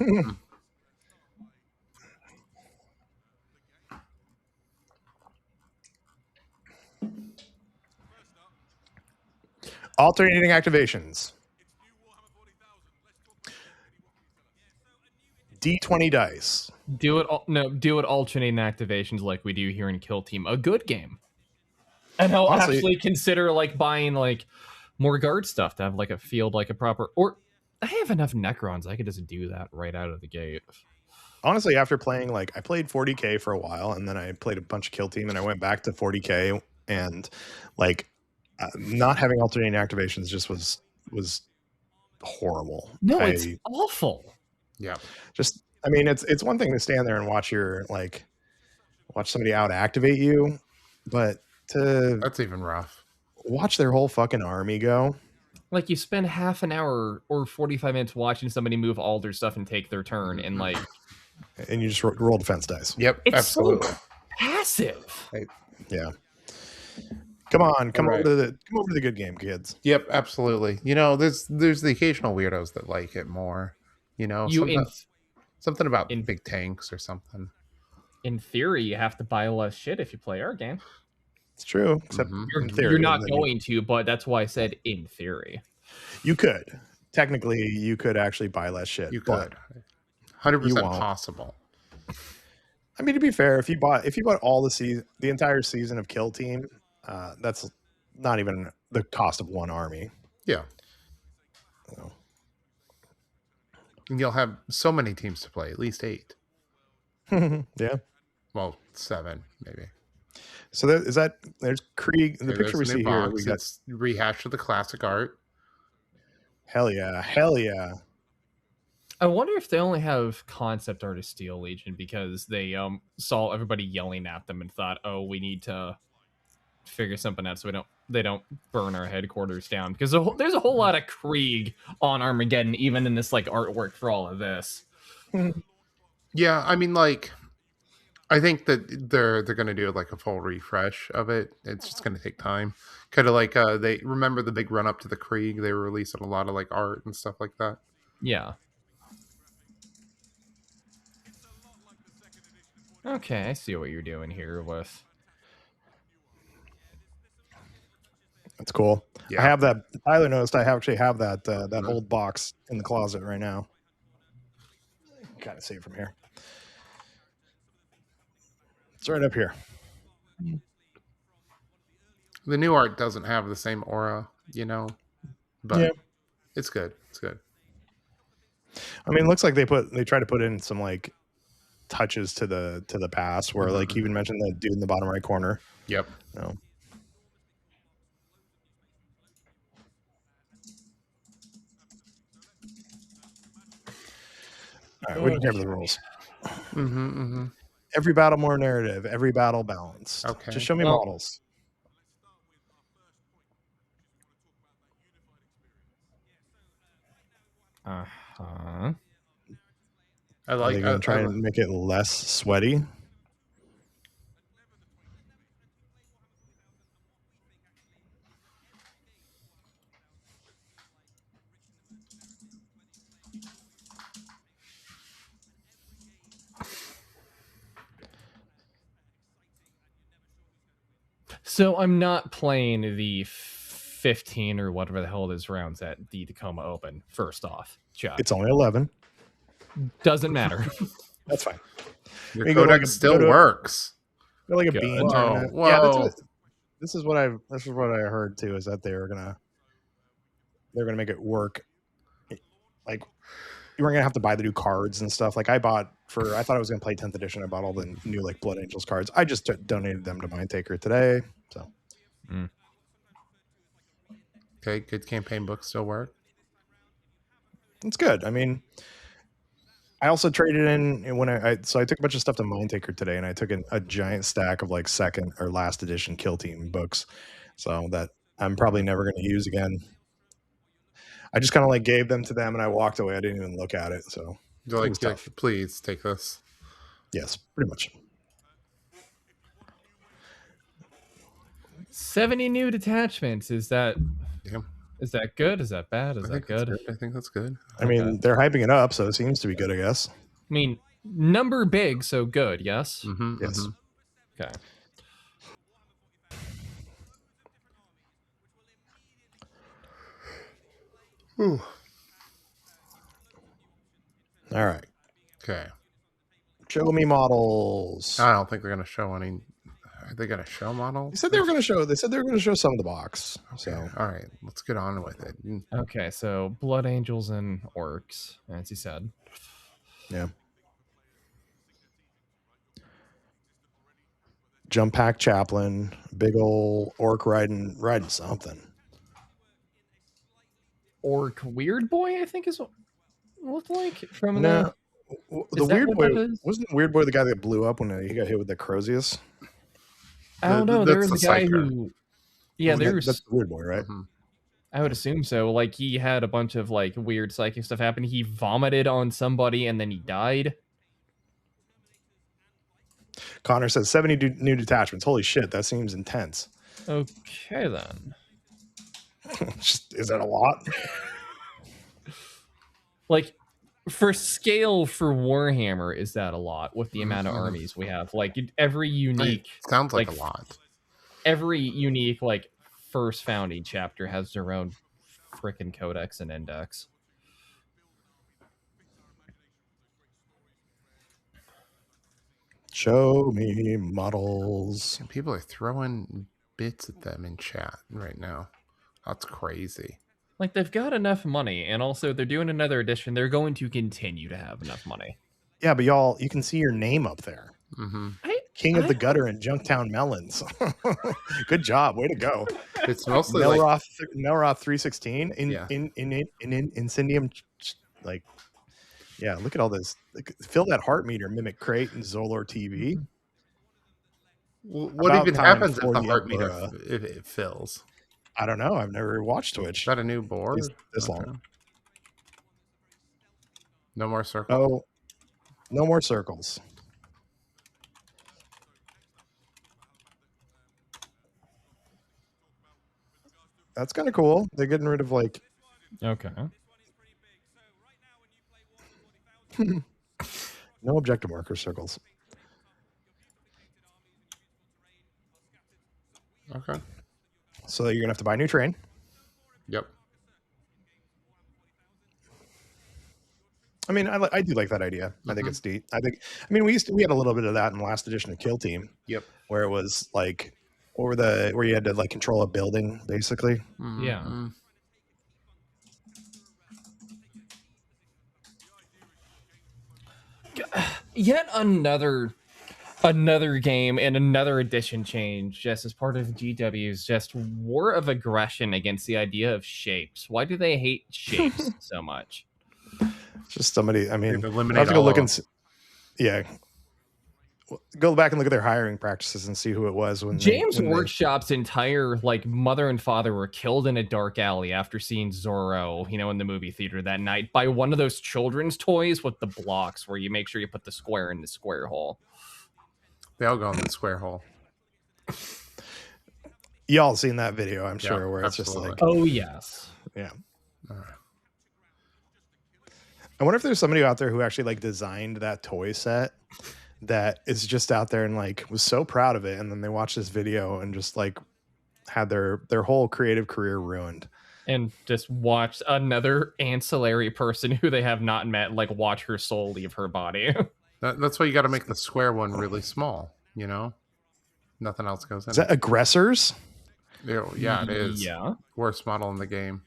Alternating activations. D20 dice. Do it alternating activations like we do here in Kill Team. A good game. And I'll Honestly, actually consider like buying like more guard stuff to have like a field like a proper, or I have enough Necrons. I could just do that right out of the gate. Honestly, after playing, like, I played 40K for a while, and then I played a bunch of Kill Team, and I went back to 40K, and like not having alternating activations just was horrible. No, it's awful. Yeah. Just, I mean, it's one thing to stand there and watch somebody out activate you, but That's even rough. Watch their whole fucking army go. Like, you spend half an hour or 45 minutes watching somebody move all their stuff and take their turn, and like, and you just roll defense dice. Yep, it's absolutely. so passive. Yeah. Come over to the good game, kids. Yep, absolutely. You know, there's the occasional weirdos that like it more. You know, something about big tanks or something. In theory, you have to buy less shit if you play our game. It's true, except in theory, you're not going to, but that's why I said in theory. You could. Technically, you could actually buy less shit. You could. 100% possible. I mean, to be fair, if you bought all the entire season of Kill Team, that's not even the cost of one army. Yeah. So. And you'll have so many teams to play, at least 8. Yeah. Well, 7 maybe. So there's Krieg. The picture we see here, we got rehash of the classic art. Hell yeah. I wonder if they only have concept art of Steel Legion because they saw everybody yelling at them and thought, oh, we need to figure something out so they don't burn our headquarters down, because there's a whole lot of Krieg on Armageddon, even in this like artwork for all of this. Yeah, I mean, like, I think that they're going to do like a full refresh of it. It's just going to take time. Kind of like they remember the big run up to the Krieg. They were releasing a lot of like art and stuff like that. Yeah. Okay, I see what you're doing here with. That's cool. Yeah. I have that. Tyler noticed I actually have that old box in the closet right now. Kind of see it from here. It's right up here. The new art doesn't have the same aura, you know, but it's good. It's good. I mean, it looks like they try to put in some like touches to the past where like you even mentioned the dude in the bottom right corner. Yep. No. All right, we can cover the rules. Every battle more narrative, every battle balanced. Okay. Just show me models. Uh-huh. Are they going to try and make it less sweaty? So I'm not playing the 15 or whatever the hell it is rounds at the Tacoma Open. First off, Chuck. It's only 11. Doesn't matter. That's fine. Your codex still works. Go like a bean tournament. Whoa. Yeah, this is what I heard too. Is that they're gonna make it work. Like you weren't gonna have to buy the new cards and stuff. Like I thought I was gonna play 10th edition. I bought all the new like Blood Angels cards. I just donated them to Mindtaker today. So. Okay, good campaign books still work. It's good. I mean, I also traded in when I took a bunch of stuff to Mindtaker today, and I took a giant stack of like second or last edition Kill Team books, so that I'm probably never going to use again. I just kind of like gave them to them, and I walked away. I didn't even look at it, so You're it was like, tough. please take this. Yes, pretty much. 70 new detachments. Is that Yeah, good? Is that bad? Is I that think good? that's good. I think that's good. I mean, they're hyping it up, so it seems to be good, I guess. I mean, number big, so good. Yes. Mm-hmm, Yes. mm-hmm. Okay. Ooh. All right. Okay. Show me models. I don't think they're gonna show any. Are they gonna show models? They said they were going to show. They said they were going to show some of the box. So All right, let's get on with it. Okay, so Blood Angels and Orcs, as he said. yeah. Jump pack chaplain, big ol' orc riding something. Orc Weird Boy, I think is what it looked like from No, the that weird what boy that is? wasn't the weird boy the guy that blew up when he got hit with the Crozius. I don't know. There That's was the a guy psyker. who, yeah, That's there's. the weird boy, right? Mhm. I would assume so. Like he had a bunch of like weird psychic stuff happen. He vomited on somebody and then he died. Connor says 70 new detachments. Holy shit, that seems intense. Okay then. Is that a lot? Like for scale for Warhammer, is that a lot with the amount of Mhm. armies we have? Like every unique, It sounds like like, a lot. every unique like first founding chapter has their own freaking codex and index. Show me models. And people are throwing bits at them in chat right now. That's crazy. Like they've got enough money, and also they're doing another edition. They're going to continue to have enough money. Yeah, but y'all, you can see your name up there. Mm-hmm. King of the Gutter and Junktown Melons. Good job. Way to go. It's mostly like Melroth 316 Yeah. in Incendium, like, yeah, look at all this. Fill that heart meter, Mimic Crate and Zolor TV. what About even time happens if for the the heart meter Emperor. if it fills? I don't know. I've never watched Is Twitch that a new board? this Okay. long. No more circle. Oh, no more circles. That's kind of cool. They're getting rid of like Okay. no objective marker circles. Okay. So you're gonna have to buy a new train. Yep. I mean, I do like that idea. I think it's neat. I mean, we had a little bit of that in the last edition of Kill Team. Yep. Where it was like, where you had to like control a building, basically. Mm-hmm. Yeah. Yet another game and another edition change just as part of GW's just war of aggression against the idea of shapes. Why do they hate shapes so much? Just somebody. I mean, They've I eliminated have to go all look of and yeah, go back and look at their hiring practices and see who it was when James when Workshop's entire like mother and father were killed in a dark alley after seeing Zorro, in the movie theater that night by one of those children's toys with the blocks where you make sure you put the square in the square hole. They all go in the square hole. Y'all seen that video, I'm Yeah, sure, where it's absolutely. just like, Oh yes. yeah. All right. I wonder if there's somebody out there who actually like designed that toy set that is just out there and like was so proud of it, and then they watched this video and just like had their whole creative career ruined. And just watch another ancillary person who they have not met, like watch her soul leave her body. That's why you got to make the square one really small. Nothing else goes in. Is that aggressors? Yeah, it is. Yeah. Worst model in the game.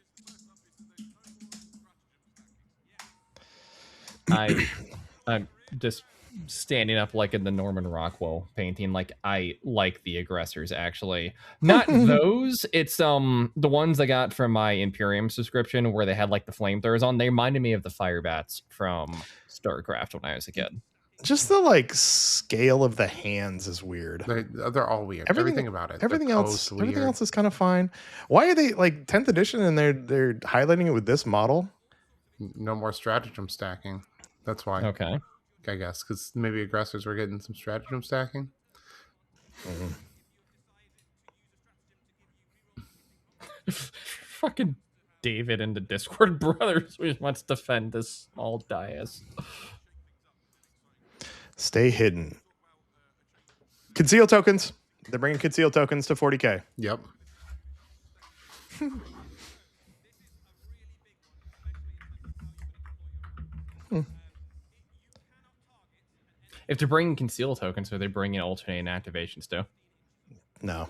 I'm just standing up like in the Norman Rockwell painting. Like I like the aggressors actually, not those. It's the ones I got from my Imperium subscription where they had like the flamethrowers on. They reminded me of the fire bats from StarCraft when I was a kid. Just the like scale of the hands is weird. They're all weird. Everything about it. Everything else is kind of fine. Why are they like 10th edition and they're highlighting it with this model? No more stratagem stacking. That's why. Okay. I guess because maybe aggressors were getting some stratagem stacking. Fucking David and the Discord brothers. We must defend this small dais. Stay hidden. Conceal tokens. They're bringing conceal tokens to 40k. Yep. If they're bringing conceal tokens, are they bringing alternating activations too? No.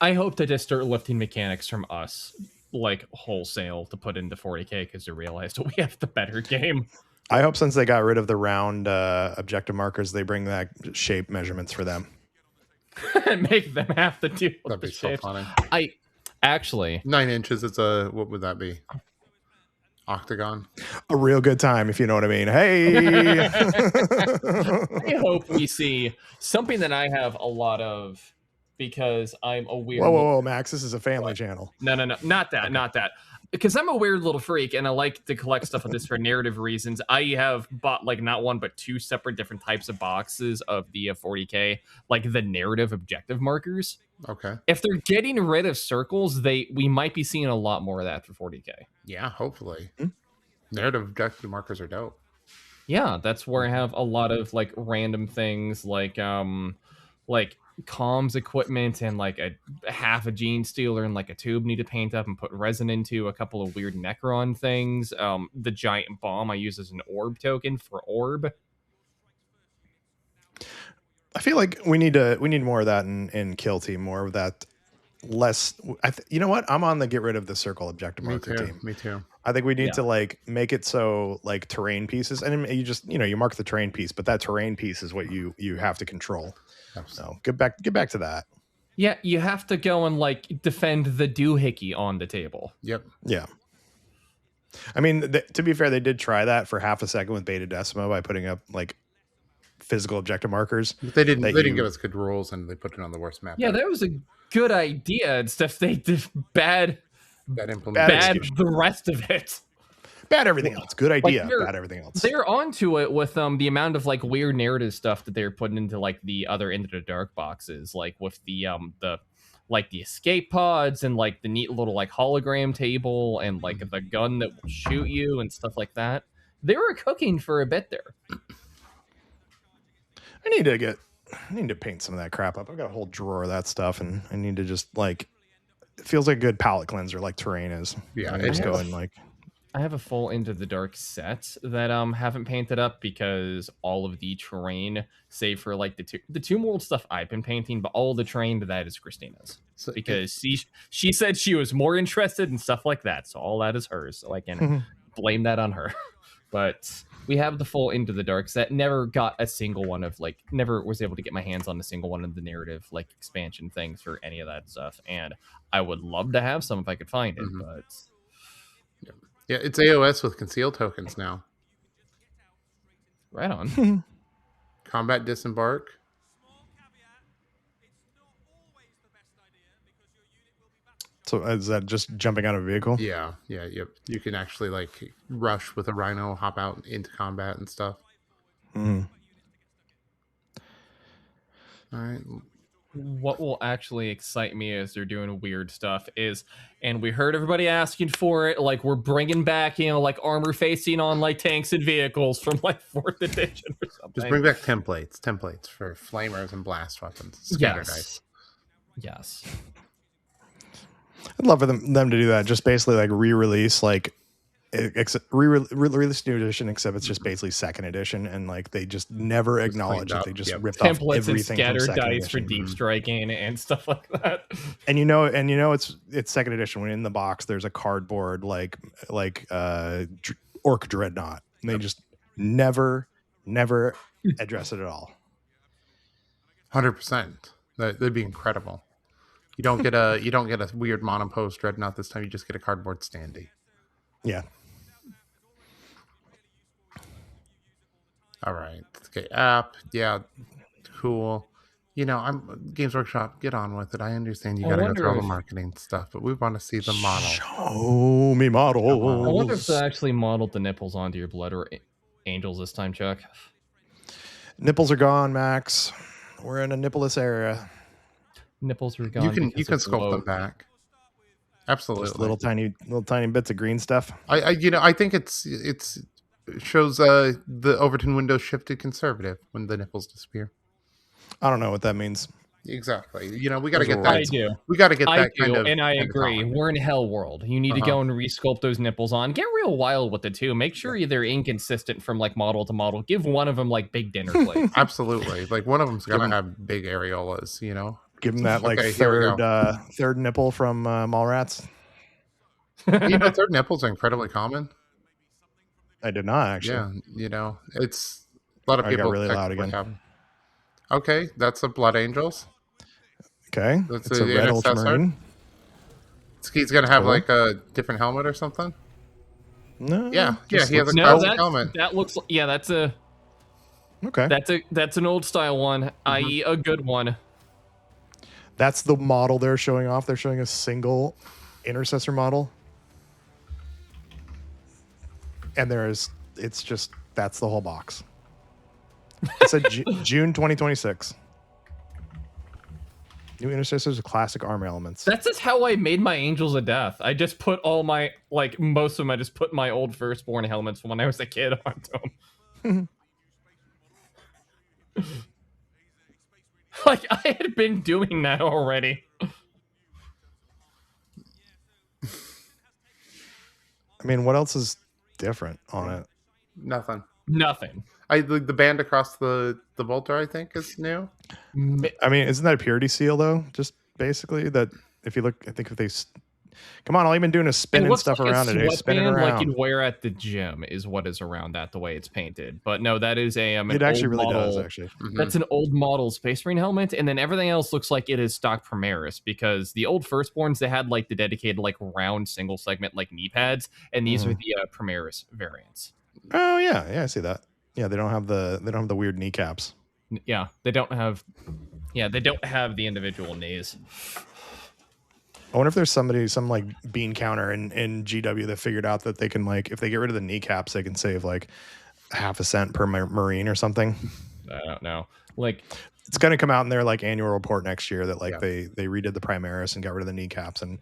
I hope they just start lifting mechanics from us, like wholesale, to put into 40k because they realized we have the better game. I hope since they got rid of the round objective markers, they bring that shape measurements for them. And make them have to deal with That'd the be so shapes. funny. I actually 9 inches. It's a, what would that be? Octagon. A real good time, if you know what I mean. Hey. I hope we see something that I have a lot of because I'm a weird. Whoa, Max! This is a family channel. No, not that, not that. Because I'm a weird little freak and I like to collect stuff like this for narrative reasons. I have bought like not one but two separate different types of boxes of the 40k, like the narrative objective markers. Okay. If they're getting rid of circles, we might be seeing a lot more of that for 40k. Yeah, hopefully. Narrative objective markers are dope. Yeah, that's where I have a lot of like random things like comms equipment and like a half a gene stealer and like a tube need to paint up and put resin into, a couple of weird Necron things. The giant bomb I use as an orb token for orb. I feel like we need more of that in Kill Team, more of that. Less. You know what? I'm on the get rid of the circle objective marker team. Me too. I think we need to like make it so like terrain pieces, and you just you mark the terrain piece, but that terrain piece is what you have to control. So get back to that. Yeah, you have to go and like defend the doohickey on the table. Yep. Yeah. I mean, to be fair, they did try that for half a second with Beta Decima by putting up like physical objective markers. But they didn't. They didn't give us good rules, and they put it on the worst map. Yeah, that was a good idea. It's just they did bad implementation. Bad the rest of it. Bad everything else. Good idea. Like bad everything else. They're onto it with the amount of like weird narrative stuff that they're putting into like the other Into the Dark boxes, like with the escape pods and like the neat little like hologram table and like the gun that will shoot you and stuff like that. They were cooking for a bit there. I need to paint some of that crap up. I've got a whole drawer of that stuff, and I need to just like. It feels like a good palette cleanser, like terrain is. Yeah, I just go and like. I have a full Into the Dark set that haven't painted up because all of the terrain, save for like the Tomb World stuff I've been painting, but all the terrain to that is Christina's. So because she said she was more interested in stuff like that, so all that is hers. So I can blame that on her. But we have the full Into the Dark set. Never got a single one of like, never was able to get my hands on a single one of the narrative like expansion things for any of that stuff. And I would love to have some if I could find it, but. Yeah, it's AOS with concealed tokens now. Right on. Combat disembark. So is that just jumping out of a vehicle? Yeah. Yep. You can actually like rush with a rhino, hop out into combat and stuff. Mm-hmm. All right. What will actually excite me as they're doing weird stuff is, and we heard everybody asking for it, like we're bringing back, like armor facing on like tanks and vehicles from like 4th edition or something. Just bring back templates for flamers and blast weapons. Scatter dice. Yes. I'd love for them to do that. Just basically like re-release like Released new edition, except it's just basically second edition, and like they just never acknowledge that up, they just yep. ripped off Templates and everything from scatter second dice for edition. deep striking and stuff like that. And it's second edition when in the box there's a cardboard like orc dreadnought. And they just never address it at all. 100%. That'd be incredible. You don't get a weird monopost dreadnought this time. You just get a cardboard standee. Yeah. All right. Okay. App. Yeah. Cool. I'm Games Workshop. Get on with it. I understand you got to go through all the marketing stuff, but we want to see the model. Show me models. I wonder if they actually modeled the nipples onto your blood or angels this time, Chuck. Nipples are gone, Max. We're in a nippleless era. Nipples are gone. You can sculpt them back. Absolutely. Just little tiny bits of green stuff. I think it shows the Overton window shifted conservative when the nipples disappear. I don't know what that means. Exactly. We got to get that. I do. We got to get I that do, kind of. and I agree. We're in hell world. You need to go and resculpt those nipples on. Get real wild with it too. Make sure they're inconsistent from like model to model. Give one of them like big dinner plates. Absolutely. Like one of them's gonna have big areolas. Give them that like third nipple from Mallrats. Third nipples are incredibly common. I did not actually. Yeah, it's a lot of people got really loud again. Have. Okay, that's a Blood Angels. Okay, that's it's a red ultramarine. He's gonna have like a different helmet or something. No. Yeah, he has a classic helmet. That looks. Yeah, that's a. Okay. That's an old style one, i.e., a good one. That's the model they're showing off. They're showing a single intercessor model. And that's the whole box. It's a June 2026. New intercessors, classic armor elements. That's just how I made my Angels of Death. I just put all my, most of them, I just put my old Firstborn helmets from when I was a kid onto them. I had been doing that already. I mean, what else is different on it? Nothing. The band across the bolter, I think, is new. I mean, isn't that a purity seal though? Just basically that. If you look, I think if they come on, all you've been doing is spinning stuff around it. Spinning around like you'd wear at the gym is what is around that the way it's painted. But no, that is it actually really does actually. That's an old model Space Marine helmet, and then everything else looks like it is stock Primaris because the old Firstborns they had like the dedicated like round single segment like knee pads, and these are the Primaris variants. Oh yeah, I see that. Yeah, they don't have the weird kneecaps. Yeah, they don't have the individual knees. I wonder if there's some like bean counter in GW that figured out that they can like if they get rid of the kneecaps they can save like half a cent per marine or something. I don't know. Like it's going to come out in their like annual report next year that like they redid the Primaris and got rid of the kneecaps and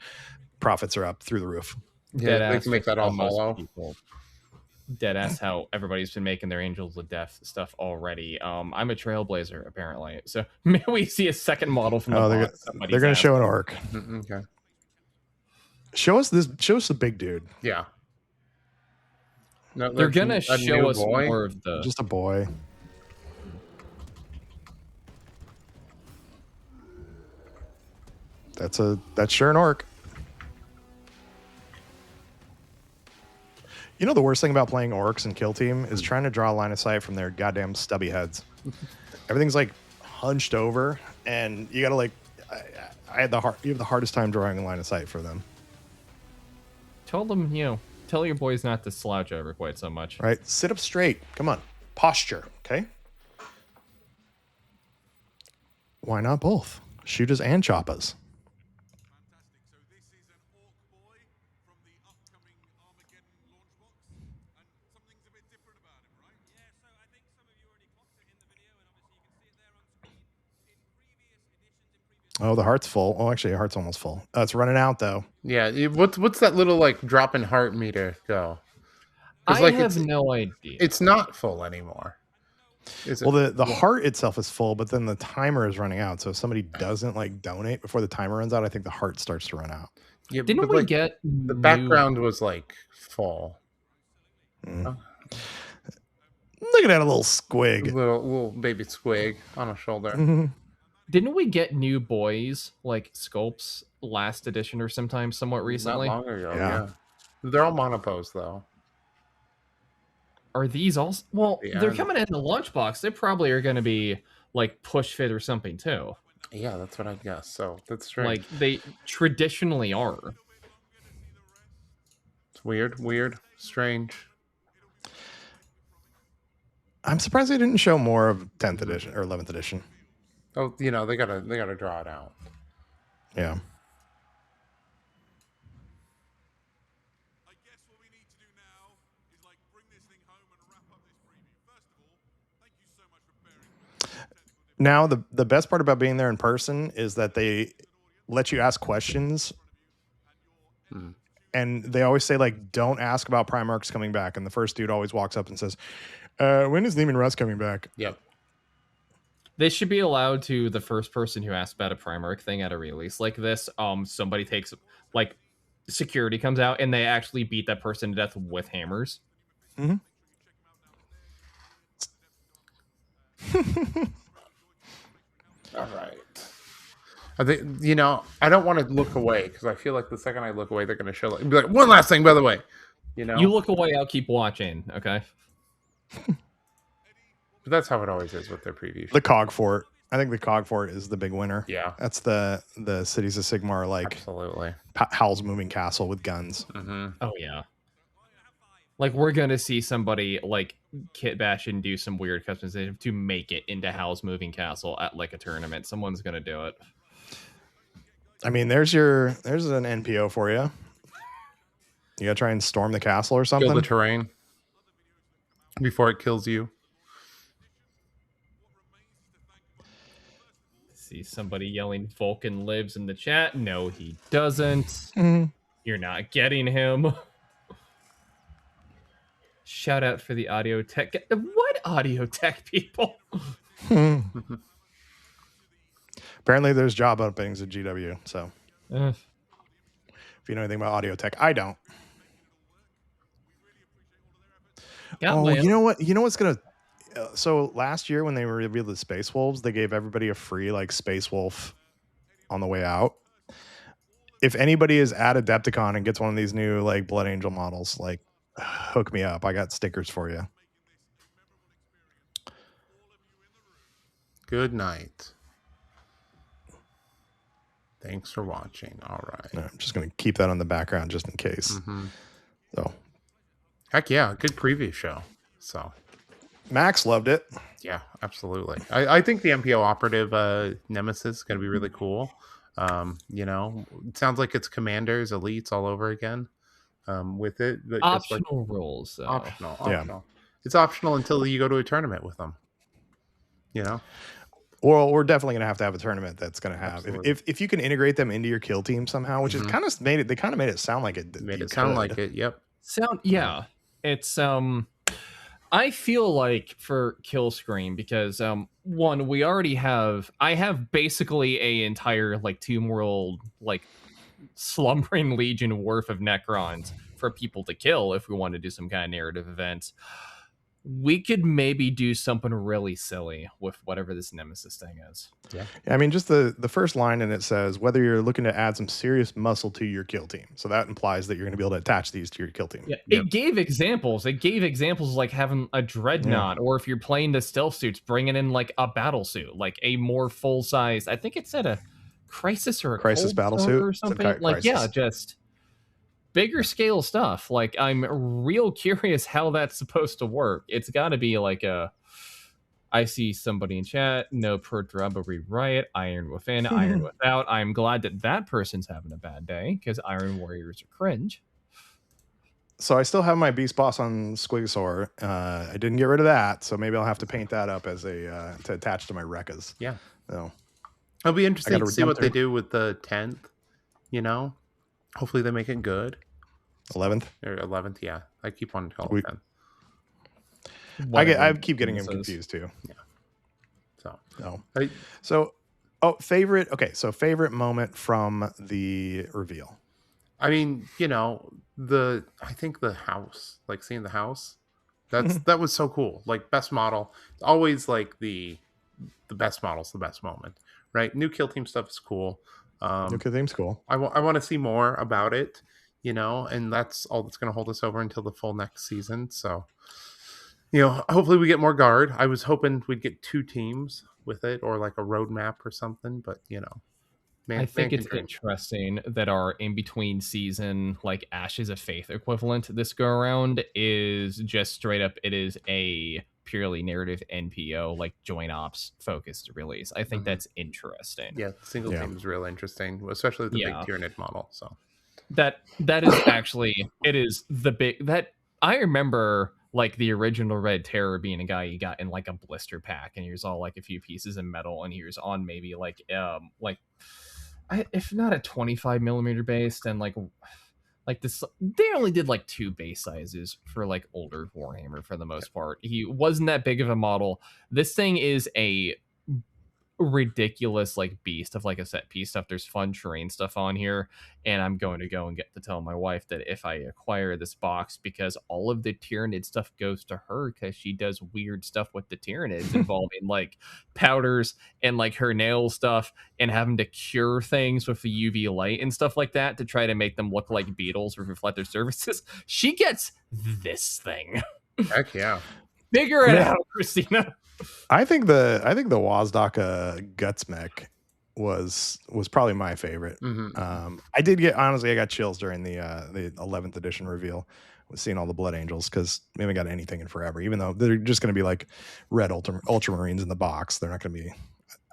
profits are up through the roof. Yeah, they can make that all hollow. Deadass how everybody's been making their Angels of Death stuff already. I'm a trailblazer apparently, so maybe we see a second model from they're going to show an orc. Okay. Show us the big dude. Yeah. No, they're going to show us more of the just a boy. That's sure an orc. You know the worst thing about playing orcs and kill team is trying to draw a line of sight from their goddamn stubby heads. Everything's like hunched over, and you gotta like. You have the hardest time drawing a line of sight for them. Tell them, tell your boys not to slouch over quite so much. Right, sit up straight. Come on, posture. Okay. Why not both? Shooters and choppas. Oh, the heart's full. Oh, actually, the heart's almost full. It's running out though. Yeah. What's that little like drop in heart meter go? I have no idea. It's not full anymore. Well, the heart itself is full, but then the timer is running out. So if somebody doesn't like donate before the timer runs out, I think the heart starts to run out. Yeah, Didn't we get the background was like full? Oh, Look at that little squig. little baby squig on a shoulder. Mhm. Didn't we get new boys like sculpts last edition or sometime somewhat Not recently? long ago, Yeah. yeah. They're all monopose though. Are these all? Well, The they're end. coming in the lunchbox. They probably are going to be like push fit or something too. Yeah, that's what I guess. So that's strange. Like they traditionally are. It's weird, strange. I'm surprised they didn't show more of 10th edition or 11th edition. Oh, they gotta draw it out. Yeah. Now the best part about being there in person is that they let you ask questions. And they always say, like, don't ask about Primarchs coming back. And the first dude always walks up and says, when is Leman Russ coming back? Yep. They should be allowed to, the first person who asks about a Primarch thing at a release like this, somebody takes, like, security comes out and they actually beat that person to death with hammers. Mm-hmm. All right. I think, I don't want to look away because I feel like the second I look away, they're going to show be like, one last thing, by the way. You look away, I'll keep watching. Okay. But that's how it always is with their previews. The Cog Fort. I think the Cog Fort is the big winner. Yeah. That's the Cities of Sigmar, like, absolutely. Howl's Moving Castle with guns. Mm-hmm. Oh, yeah. Like, we're going to see somebody, like, kit bash and do some weird customization to make it into Howl's Moving Castle at, like, a tournament. Someone's going to do it. I mean, there's an NPO for you. You gotta try and storm the castle or something. Kill the terrain before it kills you. See somebody yelling Vulcan lives in the chat. No, he doesn't. Mm-hmm. You're not getting him. Shout out for the audio tech. What audio tech people? Apparently, there's job openings at GW. So, if you know anything about audio tech, I don't. You know what? You know what's gonna. So last year when they revealed the Space Wolves, they gave everybody a free like Space Wolf on the way out. If anybody is at Adepticon and gets one of these new like Blood Angel models, like hook me up. I got stickers for you. Good night. Thanks for watching. All right. I'm just going to keep that on the background just in case. Mm-hmm. So, heck yeah, good preview show. So, Max loved it. Yeah, absolutely. I think the MPO operative Nemesis is going to be really cool. It sounds like it's commanders, elites all over again with it. But optional rules. Though. Optional. Yeah. It's optional until you go to a tournament with them. Well, we're definitely going to have a tournament that's going to have if you can integrate them into your kill team somehow, which is kind of made it sound like it made it sound like it. Yep. It's I feel like for Kill Screen because one we already have I have basically a entire like Tomb World like slumbering legion worth of Necrons for people to kill if we want to do some kind of narrative event. We could maybe do something really silly with whatever this Nemesis thing is. Yeah. I mean, just the first line in it says, whether you're looking to add some serious muscle to your kill team. So that implies that you're going to be able to attach these to your kill team. Yeah, It gave examples. It gave examples like having a dreadnought, or if you're playing the stealth suits, bringing in like a battle suit, like a more full size. I think it said a crisis or a crisis battle suit or something. Like, crisis. just bigger scale stuff. Like, I'm real curious how that's supposed to work. It's got to be like I see somebody in chat. No pro-robbery riot. Iron within, iron without. I'm glad that person's having a bad day because Iron Warriors are cringe. So I still have my Beast Boss on Squigosaur. I didn't get rid of that, so maybe I'll have to paint that up as a to attach to my Rekkas. Yeah. So it'll be interesting to see what they do with the 10th. Hopefully they make it good. 11th or 11th, yeah. I keep on calling 10th. I keep getting him confused too. Yeah. So favorite. Okay, so favorite moment from the reveal. I mean, I think the house, like seeing the house, that was so cool. Like best model, it's always like the best model's the best moment, right? New kill team stuff is cool. Okay, theme's cool. I want to see more about it, and that's all that's going to hold us over until the full next season. So, hopefully we get more guard. I was hoping we'd get 2 teams with it or like a roadmap or something, but I think can it's dream. interesting that our in between season, like Ashes of Faith equivalent this go around is just straight up. It is a purely narrative NPO, like joint ops focused release. I think that's interesting. Yeah, single team is real interesting, especially the big Tyranid model. So that is actually, it is the big that I remember, like the original Red Terror being a guy you got in like a blister pack, and he was all like a few pieces of metal, and he was on maybe like if not a 25 millimeter base, then like this, they only did like 2 base sizes for like older Warhammer for the most part. He wasn't that big of a model. This thing is a ridiculous like beast of like a set piece stuff. There's fun terrain stuff on here, and I'm going to go and get to tell my wife that if I acquire this box, because all of the Tyranid stuff goes to her because she does weird stuff with the Tyranids involving like powders and like her nail stuff and having to cure things with the UV light and stuff like that to try to make them look like beetles or reflect their surfaces. She gets this thing. Heck yeah. Figure it out, Christina. I think the Wazdaka Guts mech was probably my favorite. I did I got chills during the 11th edition reveal with seeing all the Blood Angels, because we haven't got anything in forever, even though they're just going to be like red Ultramarines in the box. They're not going to be.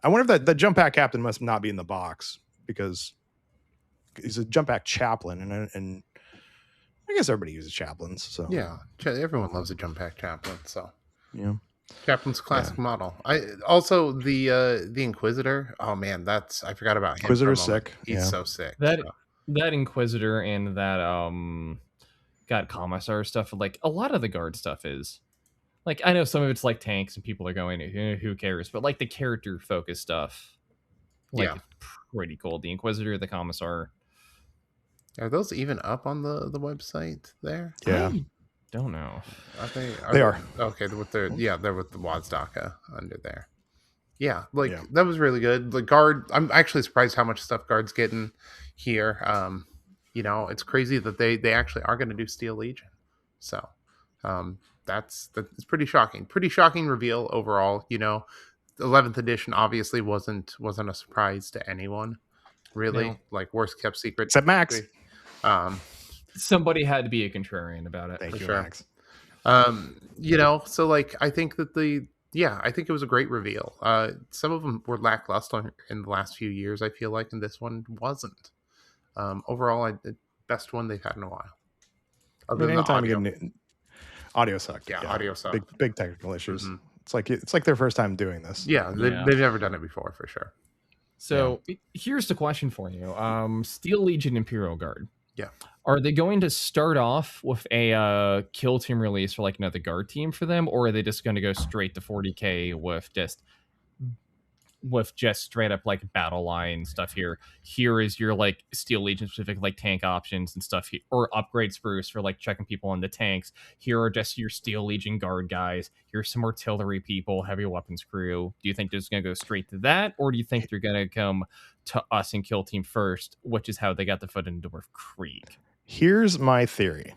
I wonder if that jump pack captain must not be in the box, because he's a jump pack chaplain, and I guess everybody uses chaplains. So yeah, everyone loves a jump pack chaplain. So yeah. Chaplain's classic model. I also the Inquisitor. Oh man, I forgot about him. Inquisitor's sick. He's so sick. That Inquisitor and that got Commissar stuff. Like a lot of the guard stuff is like, I know some of it's like tanks and people are going, who cares? But like the character focused stuff, like pretty cool. The Inquisitor, the Commissar. Are those even up on the website there? Yeah. Don't know. They are. Okay, they're with the Wazdaka under there. Yeah, that was really good. The guard, I'm actually surprised how much stuff guard's getting here. It's crazy that they actually are going to do Steel Legion. So, that's pretty shocking. Pretty shocking reveal overall. 11th edition obviously wasn't a surprise to anyone, really. No. Like worst kept secret, except Max. Somebody had to be a contrarian about it. Thank you, sure. Max. So like I think that I think it was a great reveal. Some of them were lackluster in the last few years, I feel like, and this one wasn't. Overall, the best one they've had in a while. Anytime you get audio sucked. Yeah, audio sucked. Big technical issues. Mm-hmm. It's like their first time doing this. Yeah, they've never done it before, for sure. So here's the question for you: Steel Legion Imperial Guard. Yeah. Are they going to start off with a kill team release for like another guard team for them, or are they just going to go straight to 40K with just straight up like battle line stuff here? Here is your like Steel Legion specific like tank options and stuff, or upgrade spruce for like checking people on the tanks. Here are just your Steel Legion guard guys. Here's some artillery people, heavy weapons crew. Do you think they're just going to go straight to that, or do you think they're going to come to us and kill team first, which is how they got the foot in Dwarf Creek? Here's my theory.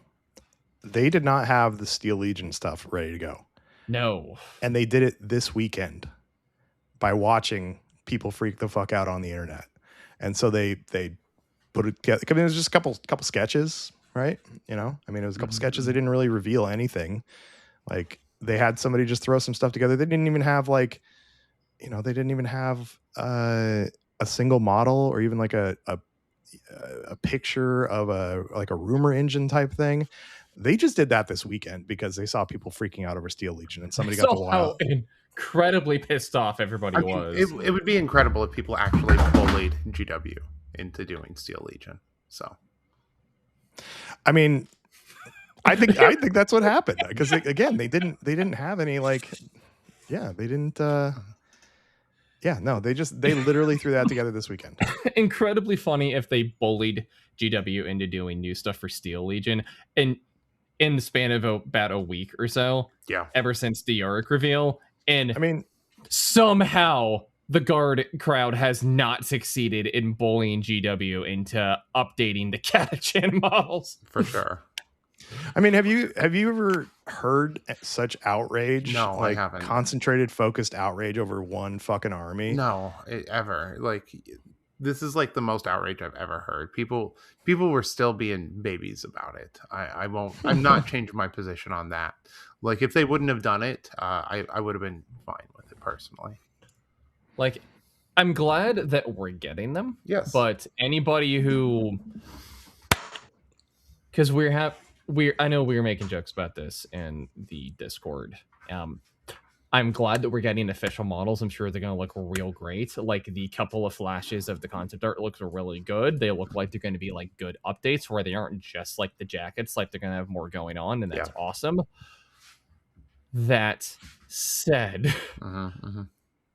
They did not have the Steel Legion stuff ready to go. No. And they did it this weekend by watching people freak the fuck out on the internet. And so they put it together. I mean, it was just a couple sketches, right? It was a couple sketches. They didn't really reveal anything. Like they had somebody just throw some stuff together. They didn't even have a single model or even like a picture of a rumor engine type thing. They just did that this weekend because they saw people freaking out over Steel Legion, and somebody got the wild. Incredibly pissed off everybody was. It would be incredible if people actually bullied GW into doing Steel Legion. So, I mean, I think that's what happened, because again, they didn't have any they didn't. Yeah, no, they literally threw that together this weekend. Incredibly funny if they bullied GW into doing new stuff for Steel Legion, and in the span of about a week or so, ever since the Yorick reveal, and I mean, somehow the Guard crowd has not succeeded in bullying GW into updating the Catachan models. For sure. I mean, have you ever heard such outrage? No, like I haven't. Concentrated, focused outrage over one fucking army. No, ever. Like, this is like the most outrage I've ever heard. People were still being babies about it. I'm not changing my position on that. Like, if they wouldn't have done it, I would have been fine with it personally. Like, I'm glad that we're getting them. Yes. But anybody who, because I know we were making jokes about this in the Discord. I'm glad that we're getting official models. I'm sure they're going to look real great. Like, the couple of flashes of the concept art looks really good. They look like they're going to be like good updates where they aren't just like the jackets, like they're going to have more going on, and that's awesome. That said,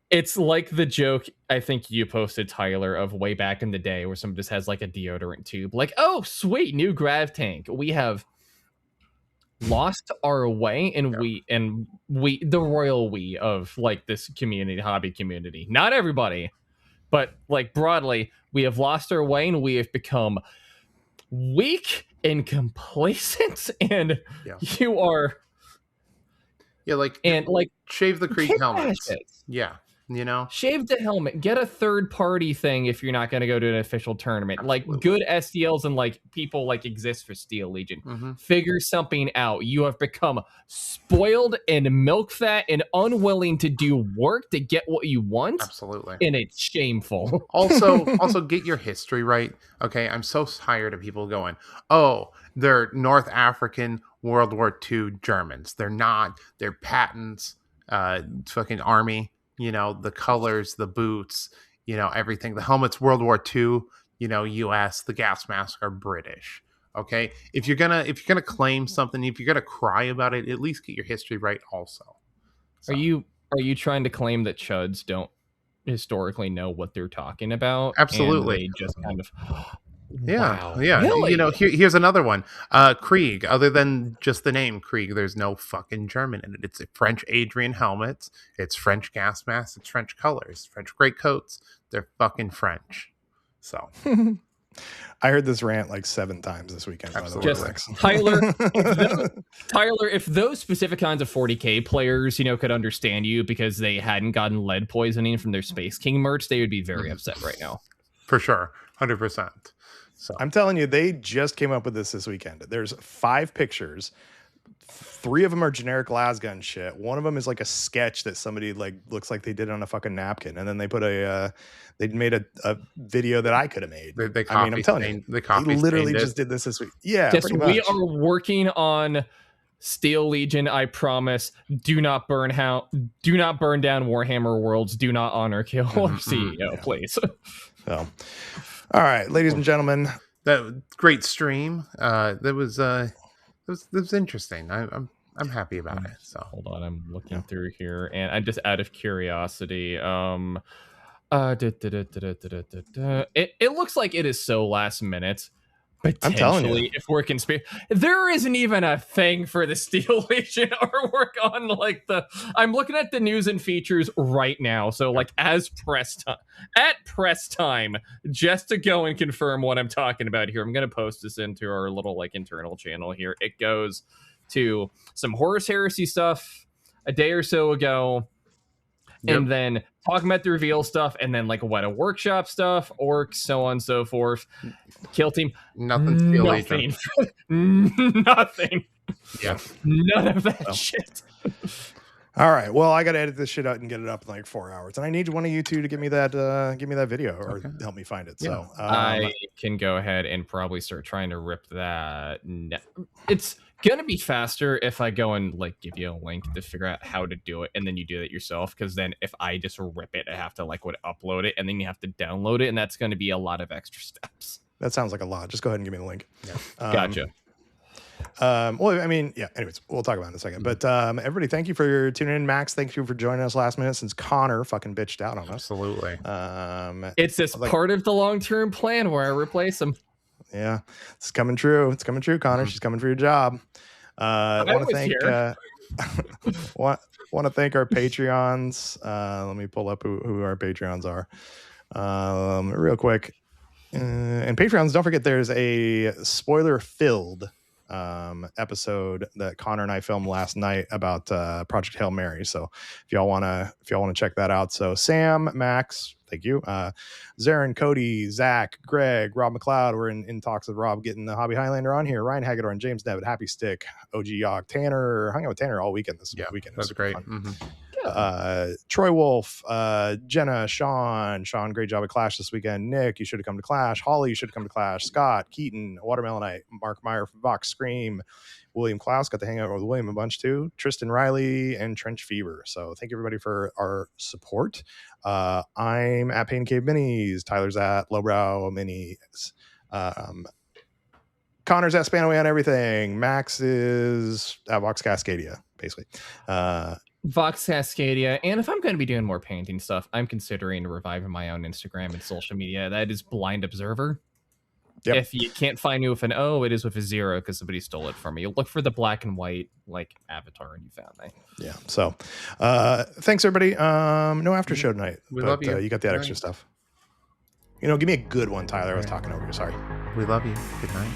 it's like the joke I think you posted, Tyler, of way back in the day where someone just has like a deodorant tube. Like, oh, sweet, new grav tank. We have lost our way, and we the royal we of like this community, hobby community, not everybody, but like broadly, we have lost our way, and we have become weak and complacent, and you are like shave the Krieg helmets. You know, shave the helmet, get a third party thing if you're not going to go to an official tournament. Absolutely. Like, good SDLs and like people like exist for Steel Legion. Figure something out. You have become spoiled and milk fat and unwilling to do work to get what you want. Absolutely. And it's shameful. Also get your history right. Okay, I'm so tired of people going, oh, they're North African World War II Germans. They're not. They're patents, fucking army. You know, the colors, the boots, you know, everything. The helmet's World War II, you know, US. The gas masks are British. Okay, if you're gonna claim something, if you're gonna cry about it, at least get your history right. Also, so. Are you trying to claim that chuds don't historically know what they're talking about? Absolutely, and they just kind of. Yeah, wow. Yeah. Really? You know, here's another one. Krieg. Other than just the name Krieg, there's no fucking German in it. It's French Adrian helmets. It's French gas masks. It's French colors. French greatcoats. They're fucking French. So. I heard this rant like 7 times this weekend. Just Tyler, if those specific kinds of 40K players, you know, could understand you because they hadn't gotten lead poisoning from their Space King merch, they would be very upset right now. For sure, 100%. So I'm telling you, they just came up with this weekend. There's 5 pictures. 3 of them are generic lasgun shit. One of them is like a sketch that somebody like looks like they did on a fucking napkin, and then they put they made a video that I could have made. I mean, I'm telling you, they literally just did this week. Yeah, yes, we are working on Steel Legion. I promise. Do not burn down Warhammer Worlds. Do not honor kill our CEO, please. So, all right, ladies and gentlemen, that great stream. That was interesting. I'm happy about it. So hold on, I'm looking through here, and I just out of curiosity, it looks like it is so last minute. Potentially, if we're there isn't even a thing for the Steel Legion artwork on like I'm looking at the news and features right now. So like at press time, just to go and confirm what I'm talking about here. I'm going to post this into our little like internal channel here. It goes to some Horus Heresy stuff a day or so ago. And then talking about the reveal stuff, and then like what a workshop stuff, orcs, so on and so forth. Kill team, nothing. Nothing. Yeah, none of that shit. All right. Well, I got to edit this shit out and get it up in like 4 hours, and I need one of you two to give me that video or help me find it. Yeah. So I can go ahead and probably start trying to rip that. It's gonna be faster if I go and like give you a link to figure out how to do it, and then you do it yourself. Because then if I just rip it, I have to like upload it, and then you have to download it, and that's going to be a lot of extra steps. That sounds like a lot. Just go ahead and give me the link. Gotcha. Well, I mean, yeah, anyways, we'll talk about it in a second. But everybody, thank you for tuning in. Max, thank you for joining us last minute since Connor fucking bitched out on us. Absolutely. It's this part of the long-term plan where I replace him. Yeah, it's coming true. It's coming true, Connor. She's coming for your job. Want to thank want to thank our Patreons. Let me pull up who our Patreons are real quick. And Patreons, don't forget there's a spoiler-filled episode that Connor and I filmed last night about Project Hail Mary. So if y'all wanna check that out. So Sam, Max, thank you. Zarin, Cody, Zach, Greg, Rob McLeod. We're in talks with Rob getting the Hobby Highlander on here. Ryan Hagedorn, James Devitt, Happy Stick, OG Yogg, Tanner. Hung out with Tanner all weekend this weekend. That's great. Troy Wolf, Jenna, Sean, great job at Clash this weekend. Nick, you should have come to Clash. Holly, you should have come to Clash. Scott, Keaton, Watermelonite, Mark Meyer from Vox Scream, William Klaus, got to hang out with William a bunch too, Tristan Riley, and Trench Fever. So thank you everybody for our support. I'm at Pain Cave Minis, Tyler's at Lowbrow Minis, Connor's at Spanaway on everything, Max is at Vox Cascadia, basically. Vox Cascadia, and if I'm going to be doing more painting stuff, I'm considering reviving my own Instagram and social media. That is Blind Observer. Yep. If you can't find me with an O, it is with a 0 because somebody stole it from me. Look for the black and white like avatar, and you found me. Yeah. So, thanks everybody. No after show tonight. We love you. You got that extra stuff. Give me a good one, Tyler. I was talking over you. Sorry. We love you. Good night.